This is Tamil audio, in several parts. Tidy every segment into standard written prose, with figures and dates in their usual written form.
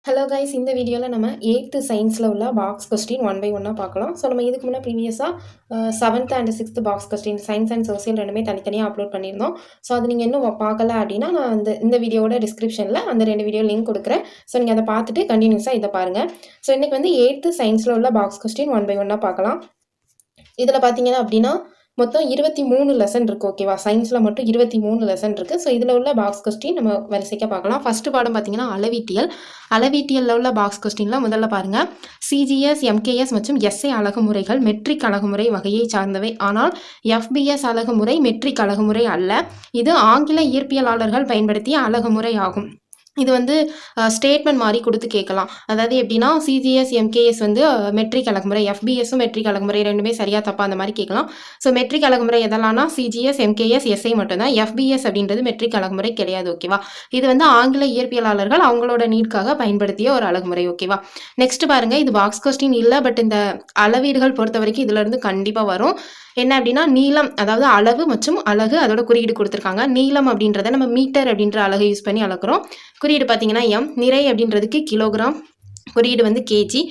ஹலோ கைஸ், இந்த வீடியோவில் நம்ம 8th சயின்ஸில் உள்ள பாக்ஸ் கொஸ்டின் ஒன் பை ஒன்னாக பார்க்கலாம். ஸோ நம்ம இதுக்கு முன்னே ப்ரீவியஸாக 7th and 6th box question science and social ரெண்டுமே தனித்தனியாக அப்லோட் பண்ணியிருந்தோம். ஸோ அது நீங்கள் இன்னும் பார்க்கல அப்படின்னா நான் இந்த வீடியோட டிஸ்கிரிப்ஷனில் அந்த 2 வீடியோ லிங்க் கொடுக்குறேன். ஸோ நீங்கள் அதை பார்த்துட்டு கண்டினியூஸாக இதை பாருங்கள். ஸோ இன்றைக்கி 8th சயின்ஸில் உள்ள பாக்ஸ் கொஸ்டின் ஒன் பை ஒன்னாக பார்க்கலாம். இதில் பார்த்தீங்கன்னா அப்படின்னா மொத்தம் 23 லெசன் இருக்குது. ஓகேவா, சயின்ஸில் மட்டும் 23 லெசன் இருக்குது. ஸோ இதில் உள்ள பாக்ஸ் கொஸ்டின் நம்ம வரிசைக்காக பார்க்கலாம். ஃபஸ்ட்டு பாடம் பார்த்தீங்கன்னா அளவீட்டியலில் உள்ள பாக்ஸ் கொஸ்டினில் முதல்ல பாருங்கள். சிஜிஎஸ், எம்கேஎஸ் மற்றும் எஸ்ஐ அலகுமுறைகள் மெட்ரிக் அலகுமுறை வகையை சார்ந்தவை. ஆனால் எஃபிஎஸ் அலகுமுறை மெட்ரிக் அலகுமுறை அல்ல. இது ஆங்கில இயற்பியலாளர்கள் பயன்படுத்திய அலகுமுறை ஆகும். இது ஸ்டேட்மெண்ட் மாதிரி கொடுத்து கேட்கலாம். அதாவது எப்படின்னா சிஜிஎஸ், எம்கேஎஸ் மெட்ரிக் அலகுமுறை, எஃபிஎஸும் மெட்ரிக் அலகுமுறை ரெண்டுமே சரியாக தப்பா அந்த மாதிரி கேட்கலாம். ஸோ மெட்ரிக் அலகுமுறை எதெல்லாம்னா சிஜிஎஸ், எம்கேஎஸ், எஸ்ஐ மட்டும்தான். எஃபிஎஸ் அப்படின்றது மெட்ரிக் அலகுமுறை கிடையாது. ஓகேவா, இது ஆங்கில இயற்பியலாளர்கள் அவங்களோட நீட்காக பயன்படுத்திய ஒரு அலகுமுறை. ஓகேவா, நெக்ஸ்ட் பாருங்க. இது பாக்ஸ் கொஸ்டின் இல்லை, பட் இந்த அளவீடுகள் பொறுத்த வரைக்கும் இதுல இருந்து கண்டிப்பாக வரும். என்ன அப்படின்னா நீளம், அதாவது அளவு மற்றும் அலகு, அதோட குறியீடு கொடுத்துருக்காங்க. நீளம் அப்படின்றத நம்ம மீட்டர் அப்படின்ற அலகு யூஸ் பண்ணி அளக்குறோம். குறியீடு பார்த்தீங்கன்னா எம். நிறை அப்படின்றதுக்கு கிலோகிராம், குறியீடு கேஜி.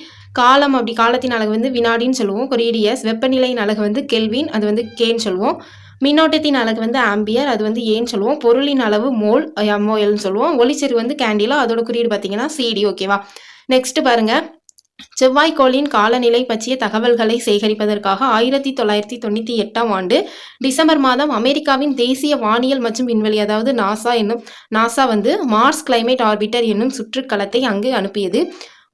காலம், காலத்தின் அலகு வினாடின்னு சொல்லுவோம், குறியீடு எஸ். வெப்பநிலையின் அலகு கெல்வின், அது கேன்னு சொல்லுவோம். மின்னோட்டத்தின் அலகு ஆம்பியர், அது ஏன்னு சொல்லுவோம். பொருளின் அளவு மோல், எம்ஓஎல்னு சொல்லுவோம். ஒளிச்செறிவு கேண்டிலா, அதோட குறியீடு பார்த்தீங்கன்னா சிடி. ஓகேவா, நெக்ஸ்ட் பாருங்க. செவ்வாய்க்கோளின் காலநிலை பற்றிய தகவல்களை சேகரிப்பதற்காக 1998ஆம் ஆண்டு டிசம்பர் மாதம் அமெரிக்காவின் தேசிய வானியல் மற்றும் விண்வெளி, அதாவது நாசா மார்ஸ் கிளைமேட் ஆர்பிட்டர் என்னும் சுற்றுக்கலத்தை அங்கு அனுப்பியது.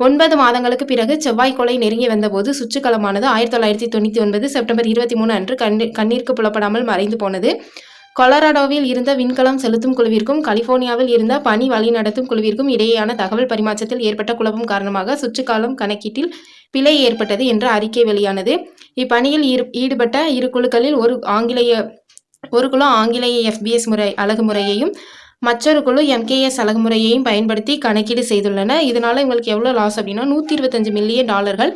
9 மாதங்களுக்கு பிறகு செவ்வாய்க்கோளை நெருங்கி வந்தபோது சுற்றுக்கலமானது 1999 செப்டம்பர் 23 அன்று கண்ணிற்கு புலப்படாமல் மறைந்து போனது. கொலராடோவில் இருந்த விண்கலம் செலுத்தும் குழுவிற்கும் கலிபோர்னியாவில் இருந்த பனி வழிநடத்தும் குழுவிற்கும் இடையேயான தகவல் பரிமாற்றத்தில் ஏற்பட்ட குழப்பம் காரணமாக சுற்றுக்காலம் கணக்கீட்டில் பிழை ஏற்பட்டது என்ற அறிக்கை வெளியானது. இப்பணியில் ஈடுபட்ட இரு குழுக்களில் ஒரு குழு ஆங்கிலேய எஃபிஎஸ் அலகுமுறையையும் மற்றொரு குழு எம்கேஎஸ் அலகுமுறையையும் பயன்படுத்தி கணக்கீடு செய்துள்ளன. இதனால இவங்களுக்கு எவ்வளோ லாஸ் அப்படின்னா $125 மில்லியன்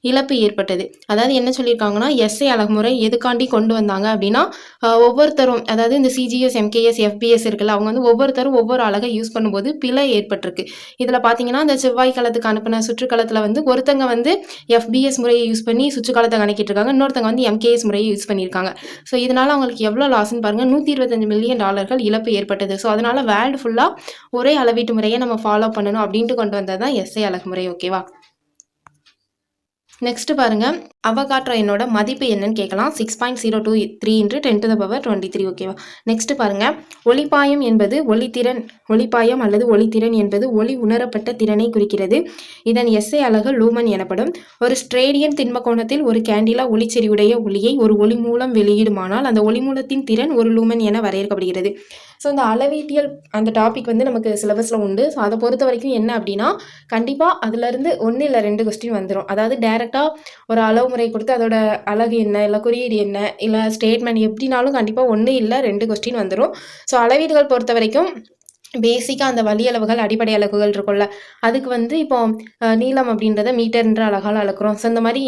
இழப்பு ஏற்பட்டது. அதாவது என்ன சொல்லியிருக்காங்கன்னா, எஸ்ஐ அலகுமுறை எதுக்காண்டி கொண்டு வந்தாங்க அப்படின்னா, ஒவ்வொருத்தரும், அதாவது இந்த சிஜிஎஸ், எம்கேஎஸ், எஃபிஎஸ் இருக்குல்ல, அவங்க ஒவ்வொருத்தரும் ஒவ்வொரு அலகை யூஸ் பண்ணும்போது பிழை ஏற்பட்டிருக்கு. இதில் பார்த்தீங்கன்னா இந்த செவ்வாய்க்கலத்துக்கு அனுப்பின சுற்றுக்களத்தில் ஒருத்தங்க எஃபிஎஸ் முறையை யூஸ் பண்ணி சுற்றுக்காலத்தை கணக்கிட்டு இருக்காங்க, இன்னொருத்தங்க எம்கேஎஸ் முறையை யூஸ் பண்ணியிருக்காங்க. ஸோ இதனால அவங்களுக்கு எவ்வளோ லாஸ்ன்னு பாருங்க, $125 மில்லியன் இழப்பு ஏற்பட்டது. ஸோ அதனால வேர்ல்டு ஃபுல்லாக ஒரே அளவீட்டு முறையை நம்ம ஃபாலோ பண்ணணும் அப்படின்ட்டு கொண்டு வந்தது தான் எஸ்ஐ அலகுமுறை. ஓகேவா, நெக்ஸ்ட் பாருங்க. அவகாட்ரோ எண்ணோட மதிப்பு என்னன்னு கேட்கலாம். 6.023 × 10⁻23. ஓகேவா, நெக்ஸ்ட் பாருங்க. ஒளிப்பாயம் என்பது ஒளிப்பாயம் அல்லது ஒளித்திறன் என்பது ஒளி உணரப்பட்ட திறனை குறிக்கிறது. இதன் எஸ்ஐ அலகு லூமன் எனப்படும். ஒரு ஸ்ட்ரேடியன் திண்ம கோணத்தில் ஒரு கேண்டிலா ஒளிச்செறிவுடைய ஒளியை ஒரு ஒளி மூலம் வெளியிடுமானால் அந்த ஒளி மூலத்தின் திறன் ஒரு லூமன் என வரையறுக்கப்படுகிறது. ஸோ இந்த அளவீட்டியல் அந்த டாபிக் நமக்கு சிலபஸில் உண்டு. ஸோ அதை பொறுத்த வரைக்கும் என்ன அப்படின்னா, கண்டிப்பாக அதுலேருந்து 1 இல்லை 2 கொஸ்டின் வந்துடும். அதாவது டேரெக்டாக ஒரு அளவுமுறை கொடுத்து அதோட அலகு என்ன, இல்லை குறியீடு என்ன, இல்லை ஸ்டேட்மெண்ட் எப்படினாலும் கண்டிப்பாக 1 இல்லை 2 கொஸ்டின் வந்துடும். ஸோ அளவீடுகள் பொறுத்த வரைக்கும் பேசிக்காக அந்த வழி அளவுகள், அடிப்படை அலகுகள் இருக்கும்ல, அதுக்கு இப்போ நீளம் அப்படின்றத மீட்டர்ன்ற அலகால் அளக்குறோம். ஸோ இந்த மாதிரி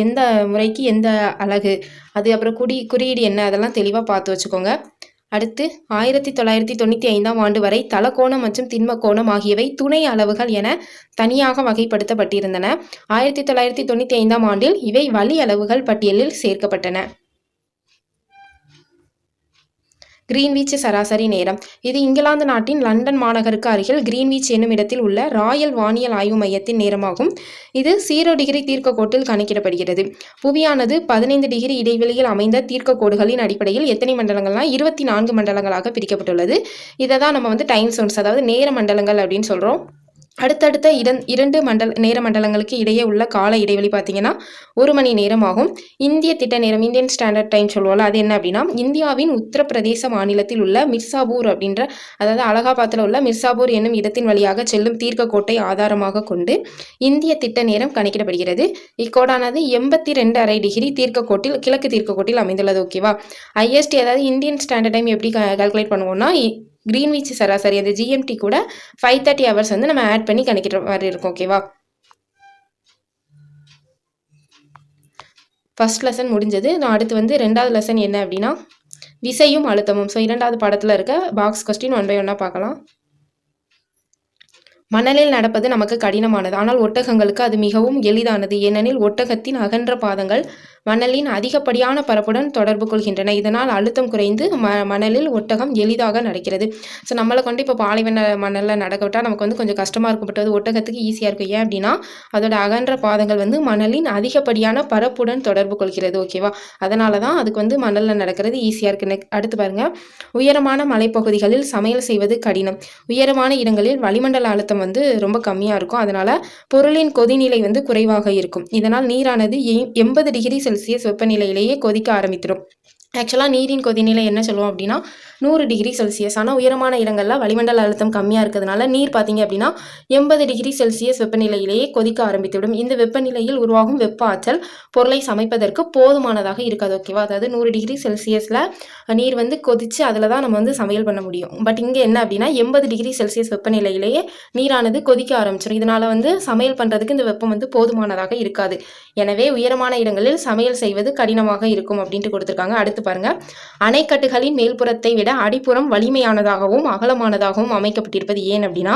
எந்த முறைக்கு எந்த அலகு, அது அப்புறம் குறியீடு என்ன, அதெல்லாம் தெளிவாக பார்த்து வச்சுக்கோங்க. அடுத்து 1995ஆம் ஆண்டு வரை தலக்கோணம் மற்றும் திண்ம கோணம் ஆகியவை துணை அளவுகள் என தனியாக வகைப்படுத்தப்பட்டிருந்தன. 1995ஆம் ஆண்டில் இவை வழி அளவுகள் பட்டியலில் சேர்க்கப்பட்டன. கிரீன்விச் சராசரி நேரம். இது இங்கிலாந்து நாட்டின் லண்டன் மாநகருக்கு அருகில் கிரீன்விச் என்னும் இடத்தில் உள்ள ராயல் வானியல் ஆய்வு மையத்தின் நேரமாகும். இது 0 டிகிரி தீர்க்கக்கோட்டில் கணக்கிடப்படுகிறது. புவியானது 15 டிகிரி இடைவெளியில் அமைந்த தீர்க்கக்கோடுகளின் அடிப்படையில் எத்தனை மண்டலங்கள்னா 24 மண்டலங்களாக பிரிக்கப்பட்டுள்ளது. இதை தான் நம்ம டைம் சோன்ஸ், அதாவது நேர மண்டலங்கள் அப்படின்னு சொல்கிறோம். அடுத்தடுத்த 2 நேர மண்டலங்களுக்கு இடையே உள்ள கால இடைவெளி பார்த்தீங்கன்னா 1 மணி நேரம் ஆகும். இந்திய திட்ட நேரம், இந்தியன் ஸ்டாண்டர்ட் டைம் சொல்லுவோம்ல, அது என்ன அப்படின்னா இந்தியாவின் உத்தரப்பிரதேச மாநிலத்தில் உள்ள மிர்சாபூர் அப்படின்ற, அதாவது அலகாபாத்தில் உள்ள மிர்சாபூர் என்னும் இடத்தின் வழியாக செல்லும் தீர்க்கக்கோட்டை ஆதாரமாக கொண்டு இந்திய திட்ட நேரம் கணக்கிடப்படுகிறது. இக்கோடானது 82½ டிகிரி கிழக்கு தீர்க்கக்கோட்டில் அமைந்துள்ளது. ஓகேவா, ஐஎஸ்டி, அதாவது இந்தியன் ஸ்டாண்டர்ட் டைம் எப்படி கால்குலேட் பண்ணுவோம்னா, கிரீன்விச் சராசரி அந்த ஜிஎம்டி கூட 530 ஹவர்ஸ் நம்ம ஆட் பண்ணி கணக்கிற மாதிரி இருக்கும். ஓகேவா, ஃபர்ஸ்ட் லெசன் முடிஞ்சது. நான் அடுத்து 2வது லெசன் என்ன அப்படின்னா விசையும் அழுத்தமும். ஸோ 2வது பாடத்தில் இருக்க பாக்ஸ் கொஸ்டின் 1 by 1 பார்க்கலாம். மணலில் நடப்பது நமக்கு கடினமானது, ஆனால் ஒட்டகங்களுக்கு அது மிகவும் எளிதானது. ஏனெனில் ஒட்டகத்தின் அகன்ற பாதங்கள் மணலின் அதிகப்படியான பரப்புடன் தொடர்பு கொள்கின்றன. இதனால் அழுத்தம் குறைந்து மணலில் ஒட்டகம் எளிதாக நடக்கிறது. ஸோ நம்மளை கொண்டு இப்போ பாலைவன மணலில் நடக்க விட்டால் நமக்கு வந்து கொஞ்சம் கஷ்டமாக இருக்கும், பட் அது ஒட்டகத்துக்கு ஈஸியாக இருக்கும். ஏன் அப்படின்னா அதோட அகன்ற பாதங்கள் வந்து மணலின் அதிகப்படியான பரப்புடன் தொடர்பு கொள்கிறது. ஓகேவா, அதனால தான் அதுக்கு வந்து மணலில் நடக்கிறது ஈஸியாக இருக்குது. அடுத்து பாருங்கள், உயரமான மலைப்பகுதிகளில் சமையல் செய்வது கடினம். உயரமான இடங்களில் வளிமண்டல அழுத்தம் வந்து ரொம்ப கம்மியாக இருக்கும், அதனால் பொருளின் கொதிநிலை வந்து குறைவாக இருக்கும். இதனால் நீரானது 80 டிகிரி செல்சியஸ் வெப்பநிலையிலேயே கொதிக்க ஆரம்பித்திடும். ஆக்சுவலாக நீரின் கொதிநிலை என்ன சொல்லுவோம் அப்படின்னா 100 டிகிரி செல்சியஸ். ஆனால் உயரமான இடங்களில் வளிமண்டல அழுத்தம் கம்மியாக இருக்கிறதுனால நீர் பார்த்தீங்க அப்படின்னா 80 டிகிரி செல்சியஸ் வெப்பநிலையிலேயே கொதிக்க ஆரம்பித்துவிடும். இந்த வெப்பநிலையில் உருவாகும் வெப்ப ஆற்றல் பொருளை சமைப்பதற்கு போதுமானதாக இருக்காது. ஓகேவா, அதாவது 100 டிகிரி செல்சியஸில் நீர் வந்து கொதித்து அதில் தான் நம்ம வந்து சமையல் பண்ண முடியும். பட் இங்கே என்ன அப்படின்னா 80 டிகிரி செல்சியஸ் வெப்பநிலையிலேயே நீரானது கொதிக்க ஆரம்பிச்சிடும். இதனால் வந்து சமையல் பண்ணுறதுக்கு இந்த வெப்பம் வந்து போதுமானதாக இருக்காது. எனவே உயரமான இடங்களில் சமையல் செய்வது கடினமாக இருக்கும் அப்படின்ட்டு கொடுத்துருக்காங்க. அடுத்து பாருங்க, அணைக்கட்டுகளின் மேல்புறத்தை விட அடிப்புறம் வலிமையானதாகவும் அகலமானதாகவும் அமைக்கப்பட்டிருப்பது ஏன் அப்படின்னா,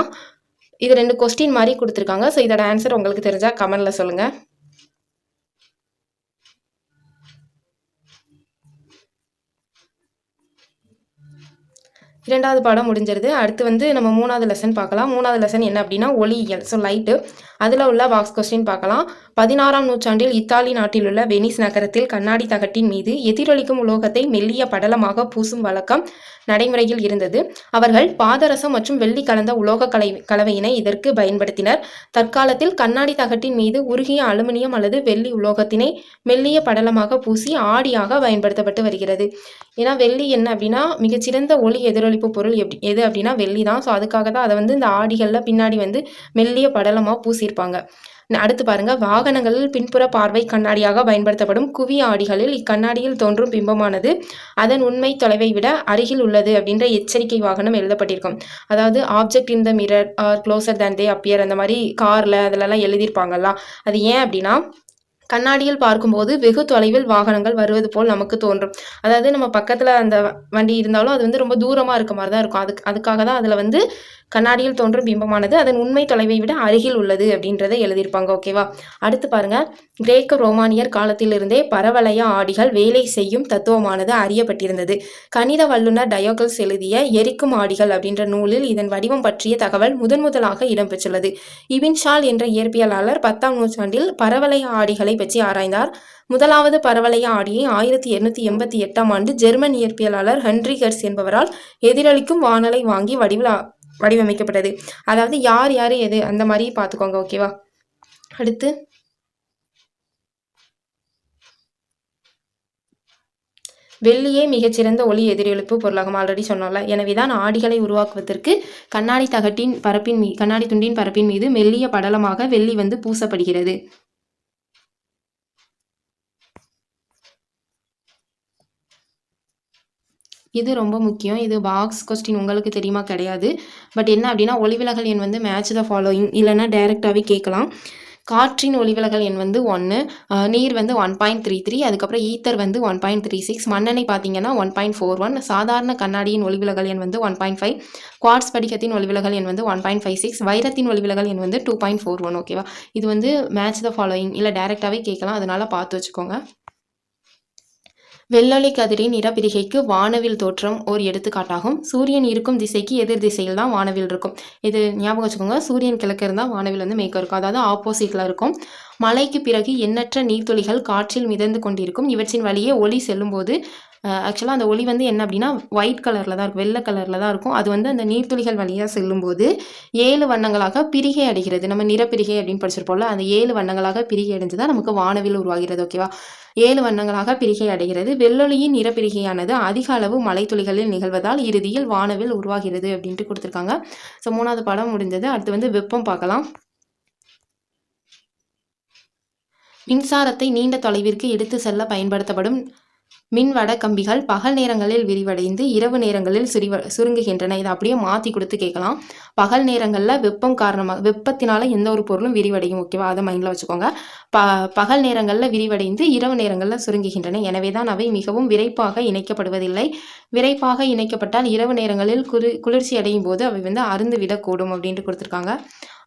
இது 2 கொஸ்டின் மாதிரி கொடுத்துருக்காங்க. ஸோ இதோட ஆன்சர் உங்களுக்கு தெரிஞ்சா கமெண்ட்ல சொல்லுங்க. இரண்டாவது பாடம் முடிஞ்சிருது. அடுத்து வந்து நம்ம 3வது லெசன் பார்க்கலாம். 3வது லெசன் என்ன அப்படின்னா ஒளியியல். ஸோ லைட்டு, அதில் உள்ள பாக்ஸ் கொஸ்டின் பார்க்கலாம். 16ஆம் நூற்றாண்டில் இத்தாலி நாட்டில் உள்ள வெனிஸ் நகரத்தில் கண்ணாடி தகட்டின் மீது எதிரொலிக்கும் உலோகத்தை மெல்லிய படலமாக பூசும் வழக்கம் நடைமுறையில் இருந்தது. அவர்கள் பாதரசம் மற்றும் வெள்ளி கலந்த உலோக கலவையினை இதற்கு பயன்படுத்தினர். தற்காலத்தில் கண்ணாடி தகட்டின் மீது உருகிய அலுமினியம் அல்லது வெள்ளி உலோகத்தினை மெல்லிய படலமாக பூசி ஆடியாக பயன்படுத்தப்பட்டு வருகிறது. ஏன்னா வெள்ளி என்ன அப்படின்னா மிகச்சிறந்த ஒளி எதிரொலிப்பு பொருள் எது அப்படின்னா வெள்ளி தான். ஸோ அதுக்காக தான் அதை வந்து இந்த ஆடிகளில் பின்னாடி வந்து மெல்லிய படலமாக பூசியிருப்பாங்க. அடுத்து பாருங்க, வாகனங்களில் பின்புற பார்வை கண்ணாடியாக பயன்படுத்தப்படும் குவி ஆடிகளில் இக்கண்ணாடியில் தோன்றும் பிம்பமானது அதன் உண்மை தொலைவை விட அருகில் உள்ளது அப்படின்ற எச்சரிக்கை வாகனம் எழுதப்பட்டிருக்கும். அதாவது object in the mirror are closer than they appear, அந்த மாதிரி காரில் அதிலெல்லாம் எழுதியிருப்பாங்கல்ல. அது ஏன் அப்படின்னா கண்ணாடியில் பார்க்கும்போது வெகு தொலைவில் வாகனங்கள் வருவது போல் நமக்கு தோன்றும். அதாவது நம்ம பக்கத்தில் அந்த வண்டி இருந்தாலும் அது வந்து ரொம்ப தூரமாக இருக்க மாதிரி தான் இருக்கும். அதுக்காக தான் அதில் வந்து கண்ணாடியில் தோன்றும் பிம்பமானது அதன் உண்மை தொலைவை விட அருகில் உள்ளது அப்படின்றத எழுதியிருப்பாங்க. ஓகேவா, அடுத்து பாருங்க, கிரேக்க ரோமானியர் காலத்திலிருந்தே பரவளைய ஆடிகள் வேலை செய்யும் தத்துவமானது அறியப்பட்டிருந்தது. கணித வல்லுநர் டயோகல்ஸ் எழுதிய எரிக்கும் ஆடிகள் அப்படின்ற நூலில் இதன் வடிவம் பற்றிய தகவல் முதலாக இடம்பெற்றுள்ளது. இபின் ஷால் என்ற இயற்பியலாளர் 10ஆம் நூற்றாண்டில் பரவளைய ஆடிகளை பற்றி ஆராய்ந்தார். முதலாவது பரவளைய ஆடியை 1888ஆம் ஆண்டு ஜெர்மன் இயற்பியலாளர் ஹென்றி ஹெர்ட்ஸ் என்பவரால் எதிரொலிக்கும் வானலை வாங்கி வடிவமைக்கப்பட்டது. அதாவது யார் எது அந்த மாதிரி பார்த்துக்கோங்க. ஓகேவா, அடுத்து வெள்ளியே மிகச்சிறந்த ஒளி எதிரொலிப்பு பொருளாகும். ஆல்ரெடி சொன்னோம்ல. எனவேதான் ஆடிகளை உருவாக்குவதற்கு கண்ணாடி துண்டின் பரப்பின் மீது மெல்லிய படலமாக வெள்ளி வந்து பூசப்படுகிறது. இது ரொம்ப முக்கியம். இது பாக்ஸ் கொஸ்டின் உங்களுக்கு தெரியுமா கிடையாது. பட் என்ன அப்படின்னா ஒளிவிலகல் எண் வந்து மேட்ச் த ஃபாலோயிங் இல்லைன்னா டைரெக்டாகவே கேட்கலாம். காற்றின் ஒளிவிலகல் எண் வந்து 1, நீர் வந்து 1.33, அதுக்கப்புறம் ஈத்தர் வந்து 1.36, மண்ணெண்ணெய் பார்த்தீங்கன்னா 1.41, சாதாரண கண்ணாடியின் ஒளிவிலகல் எண் வந்து 1.5, குவார்ட்ஸ் படிகத்தின் ஒளிவிலகல் எண் வந்து 1.56, வைரத்தின் ஒளிவிலகல் எண் வந்து 2.41. ஓகேவா, இது வந்து மேட்ச் த ஃபாலோயிங் இல்லை டைரெக்டாகவே கேட்கலாம், அதனால பார்த்து வச்சுக்கோங்க. வெள்ளொளி கதிரின் நிறப்பிரிகைக்கு வானவில் தோற்றம் ஓர் எடுத்துக்காட்டாகும். சூரியன் இருக்கும் திசைக்கு எதிர் திசையில் தான் வானவில் இருக்கும். இது ஞாபகம் வச்சுக்கோங்க. சூரியன் கிழக்கு இருந்தால் வானவில் வந்து மேற்கு இருக்கும், அதாவது ஆப்போசிட்டில் இருக்கும். மழைக்கு பிறகு எண்ணற்ற நீர்த்துளிகள் காற்றில் மிதந்து கொண்டிருக்கும். இவற்றின் வழியே ஒளி செல்லும்போது ஆக்சுவலாக அந்த ஒளி வந்து என்ன அப்படின்னா ஒயிட் கலரில் தான் இருக்கும், வெள்ளை கலரில் தான் இருக்கும். அது வந்து அந்த நீர்த்துளிகள் வழியாக செல்லும்போது 7 வண்ணங்களாக பிரிகை அடைகிறது. நம்ம நிறப்பிரிகை அப்படின்னு படிச்சிருப்போம்ல, அந்த 7 வண்ணங்களாக பிரிகை அடைஞ்சு தான் நமக்கு வானவில் உருவாகிறது. ஓகேவா, 7 வண்ணங்களாக பிரிகை அடைகிறது. வெள்ளொளியின் நிறப்பிரிகையானது அதிக அளவு மலைத்துளிகளில் நிகழ்வதால் இறுதியில் வானவில் உருவாகிறது அப்படின்ட்டு கொடுத்துருக்காங்க. ஸோ 3வது பாடம் முடிஞ்சது. அடுத்து வந்து வெப்பம் பார்க்கலாம். மின்சாரத்தை நீண்ட தொலைவிற்கு எடுத்து செல்ல பயன்படுத்தப்படும் மின்வட கம்பிகள் பகல் நேரங்களில் விரிவடைந்து இரவு நேரங்களில் சுருங்குகின்றன. இதை அப்படியே மாற்றி கொடுத்து கேட்கலாம். பகல் நேரங்களில் வெப்பத்தினால எந்த ஒரு பொருளும் விரிவடையும். ஓகேவா, அதை மைண்டில் வச்சுக்கோங்க. பகல் நேரங்களில் விரிவடைந்து இரவு நேரங்களில் சுருங்குகின்றன. எனவே தான் அவை மிகவும் விரைப்பாக இணைக்கப்படுவதில்லை. விரைப்பாக இணைக்கப்பட்டால் இரவு நேரங்களில் குளிர்ச்சி அடையும் போது அவை அருந்து விடக்கூடும் அப்படின்ட்டு கொடுத்துருக்காங்க.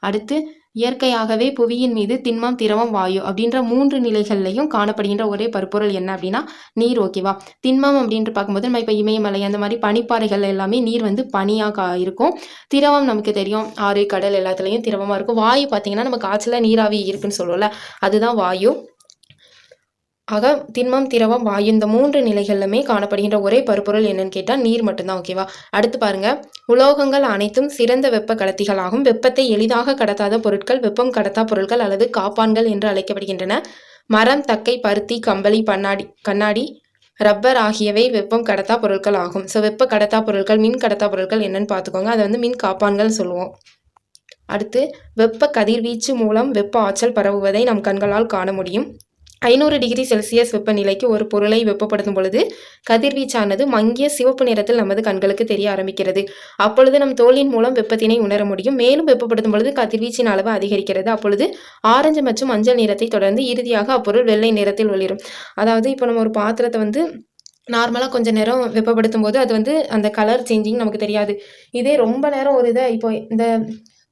அடுத்து, இயற்கையாகவே புவியின் மீது திண்மம், திரவம், வாயு அப்படின்ற 3 நிலைகள்லையும் காணப்படுகின்ற ஒரே பருப்பொருள் என்ன அப்படின்னா நீர். ஓகேவா, திண்மம் அப்படின்ட்டு பார்க்கும்போது நம்ம இப்போ இமயமலை அந்த மாதிரி பனிப்பாறைகள் எல்லாமே நீர் பனியாக இருக்கும். திரவம் நமக்கு தெரியும், ஆறு கடல் எல்லாத்துலேயும் திரவமாக இருக்கும். வாயு பார்த்தீங்கன்னா நம்ம காற்றுல நீராவி இருக்குன்னு சொல்லுவோம்ல, அதுதான் வாயு. ஆக திண்மம், திரவம், வாயு இந்த 3 நிலைகளிலுமே காணப்படுகின்ற ஒரே பருப்பொருள் என்னன்னு கேட்டால் நீர் மட்டும்தான். ஓகேவா, அடுத்து பாருங்க, உலோகங்கள் அனைத்தும் சிறந்த வெப்ப கடத்திகளாகும். வெப்பத்தை எளிதாக கடத்தாத பொருட்கள் வெப்பம் கடத்தா பொருட்கள் அல்லது காப்பான்கள் என்று அழைக்கப்படுகின்றன. மரம், தக்கை, பருத்தி, கம்பளி, கண்ணாடி, ரப்பர் ஆகியவை வெப்பம் கடத்தா பொருட்கள் ஆகும். ஸோ வெப்ப கடத்தா பொருட்கள், மின் கடத்தா பொருட்கள் என்னன்னு பார்த்துக்கோங்க. அதை மின் காப்பான்கள் சொல்லுவோம். அடுத்து, வெப்ப கதிர்வீச்சு மூலம் வெப்ப ஆற்றல் பரவுவதை நம் கண்களால் காண முடியும். 500 டிகிரி செல்சியஸ் வெப்பநிலைக்கு ஒரு பொருளை வெப்பப்படுத்தும் பொழுது கதிர்வீச்சானது மங்கிய சிவப்பு நிறத்தில் நமது கண்களுக்கு தெரிய ஆரம்பிக்கிறது. அப்பொழுது நம் தோலின் மூலம் வெப்பத்தினை உணர முடியும். மேலும் வெப்பப்படுத்தும் பொழுது கதிர்வீச்சின் அளவு அதிகரிக்கிறது. அப்பொழுது ஆரஞ்சு மற்றும் மஞ்சள் நிறத்தை தொடர்ந்து இறுதியாக அப்பொருள் வெள்ளை நிறத்தில் ஒளிரும். அதாவது இப்போ நம்ம ஒரு பாத்திரத்தை நார்மலாக கொஞ்சம் நேரம் வெப்பப்படுத்தும் போது அது அந்த கலர் சேஞ்சிங் நமக்கு தெரியாது. இதே ரொம்ப நேரம் ஒரு இதை இப்போ இந்த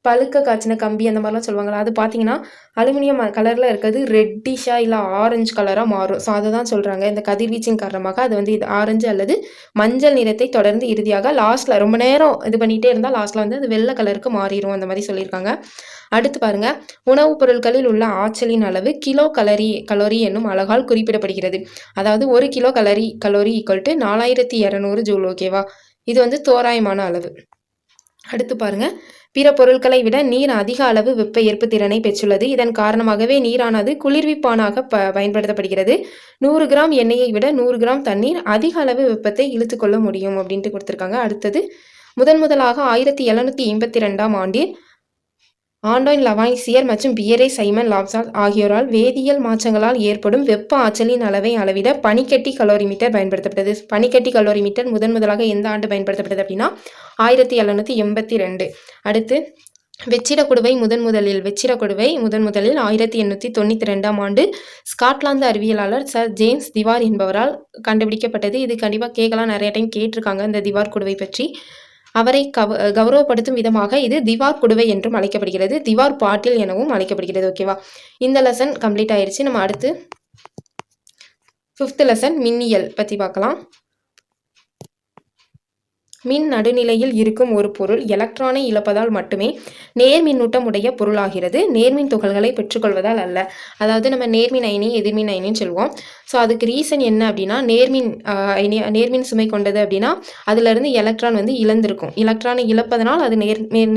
பழுக்க காய்ச்சின கம்பி அந்த மாதிரிலாம் சொல்லுவாங்களா, அது பார்த்தீங்கன்னா அலுமினியம் கலரில் இருக்கிறது ரெட்டிஷாக இல்லை ஆரஞ்சு கலராக மாறும். ஸோ அதை தான் சொல்கிறாங்க, இந்த கதிர்வீச்சின் காரணமாக அது இது ஆரஞ்சு அல்லது மஞ்சள் நிறத்தை தொடர்ந்து இறுதியாக லாஸ்ட்டில் ரொம்ப நேரம் இது பண்ணிகிட்டே இருந்தால் லாஸ்ட்டில் அது வெள்ளை கலருக்கு மாறிடும், அந்த மாதிரி சொல்லியிருக்காங்க. அடுத்து பாருங்க, உணவுப் பொருட்களில் உள்ள ஆற்றலின் அளவு கிலோ கலோரி என்னும் அலகால் குறிப்பிடப்படுகிறது. அதாவது 1 kilo calorie equal to 4200 joule. ஓகேவா, இது தோராயமான அளவு. அடுத்து பாருங்க, பிற பொருட்களை விட நீர் அதிக அளவு வெப்ப ஏற்பு திறனை பெற்றுள்ளது. இதன் காரணமாகவே நீரானது குளிர்விப்பானாக பயன்படுத்தப்படுகிறது. 100 கிராம் எண்ணெயை விட 100 கிராம் தண்ணீர் அதிக அளவு வெப்பத்தை இழுத்துக்கொள்ள முடியும் அப்படின்ட்டு கொடுத்துருக்காங்க. அடுத்தது, முதலாக 1782ஆம் ஆண்டில் ஆண்டோயின் லவாய்சியர் மற்றும் பியரே சைமன் லாப்சால் ஆகியோரால் வேதியியல் மாற்றங்களால் ஏற்படும் வெப்ப ஆற்றலின் அளவை அளவிட பனிக்கட்டி கலோரிமீட்டர் பயன்படுத்தப்பட்டது. பனிக்கட்டி கலோரிமீட்டர் முதலாக எந்த ஆண்டு பயன்படுத்தப்பட்டது அப்படின்னா 1782. அடுத்து, வெற்றிடக்குடுவை முதன்முதலில் 1892ஆம் ஆண்டு ஸ்காட்லாந்து அறிவியலாளர் சர் ஜேம்ஸ் திவார் என்பவரால் கண்டுபிடிக்கப்பட்டது. இது கண்டிப்பாக கேட்கலாம், நிறைய டைம் கேட்டிருக்காங்க இந்த திவார் குடுவை பற்றி. அவரை கௌரவப்படுத்தும் விதமாக இது திவார் குடுவை என்றும் அழைக்கப்படுகிறது, திவார் பாட்டில் எனவும் அழைக்கப்படுகிறது. ஓகேவா, இந்த லெசன் கம்ப்ளீட் ஆயிடுச்சு. நம்ம அடுத்து 5th லெசன் மின்னியல் பற்றி பார்க்கலாம். மின் நடுநிலையில் இருக்கும் ஒரு பொருள் எலக்ட்ரானை இழப்பதால் மட்டுமே நேர்மின்னூட்டம் உடைய பொருளாகிறது, நேர்மின் துகள்களை பெற்றுக்கொள்வதால் அல்ல. அதாவது நம்ம நேர்மின் அயனி, எதிர்மின் அயனின்னு சொல்லுவோம். ஸோ அதுக்கு ரீசன் என்ன அப்படின்னா, நேர்மின் சுமை கொண்டது அப்படின்னா அதுலேருந்து எலக்ட்ரான் இழந்திருக்கும். எலக்ட்ரானை இழப்பதனால் அது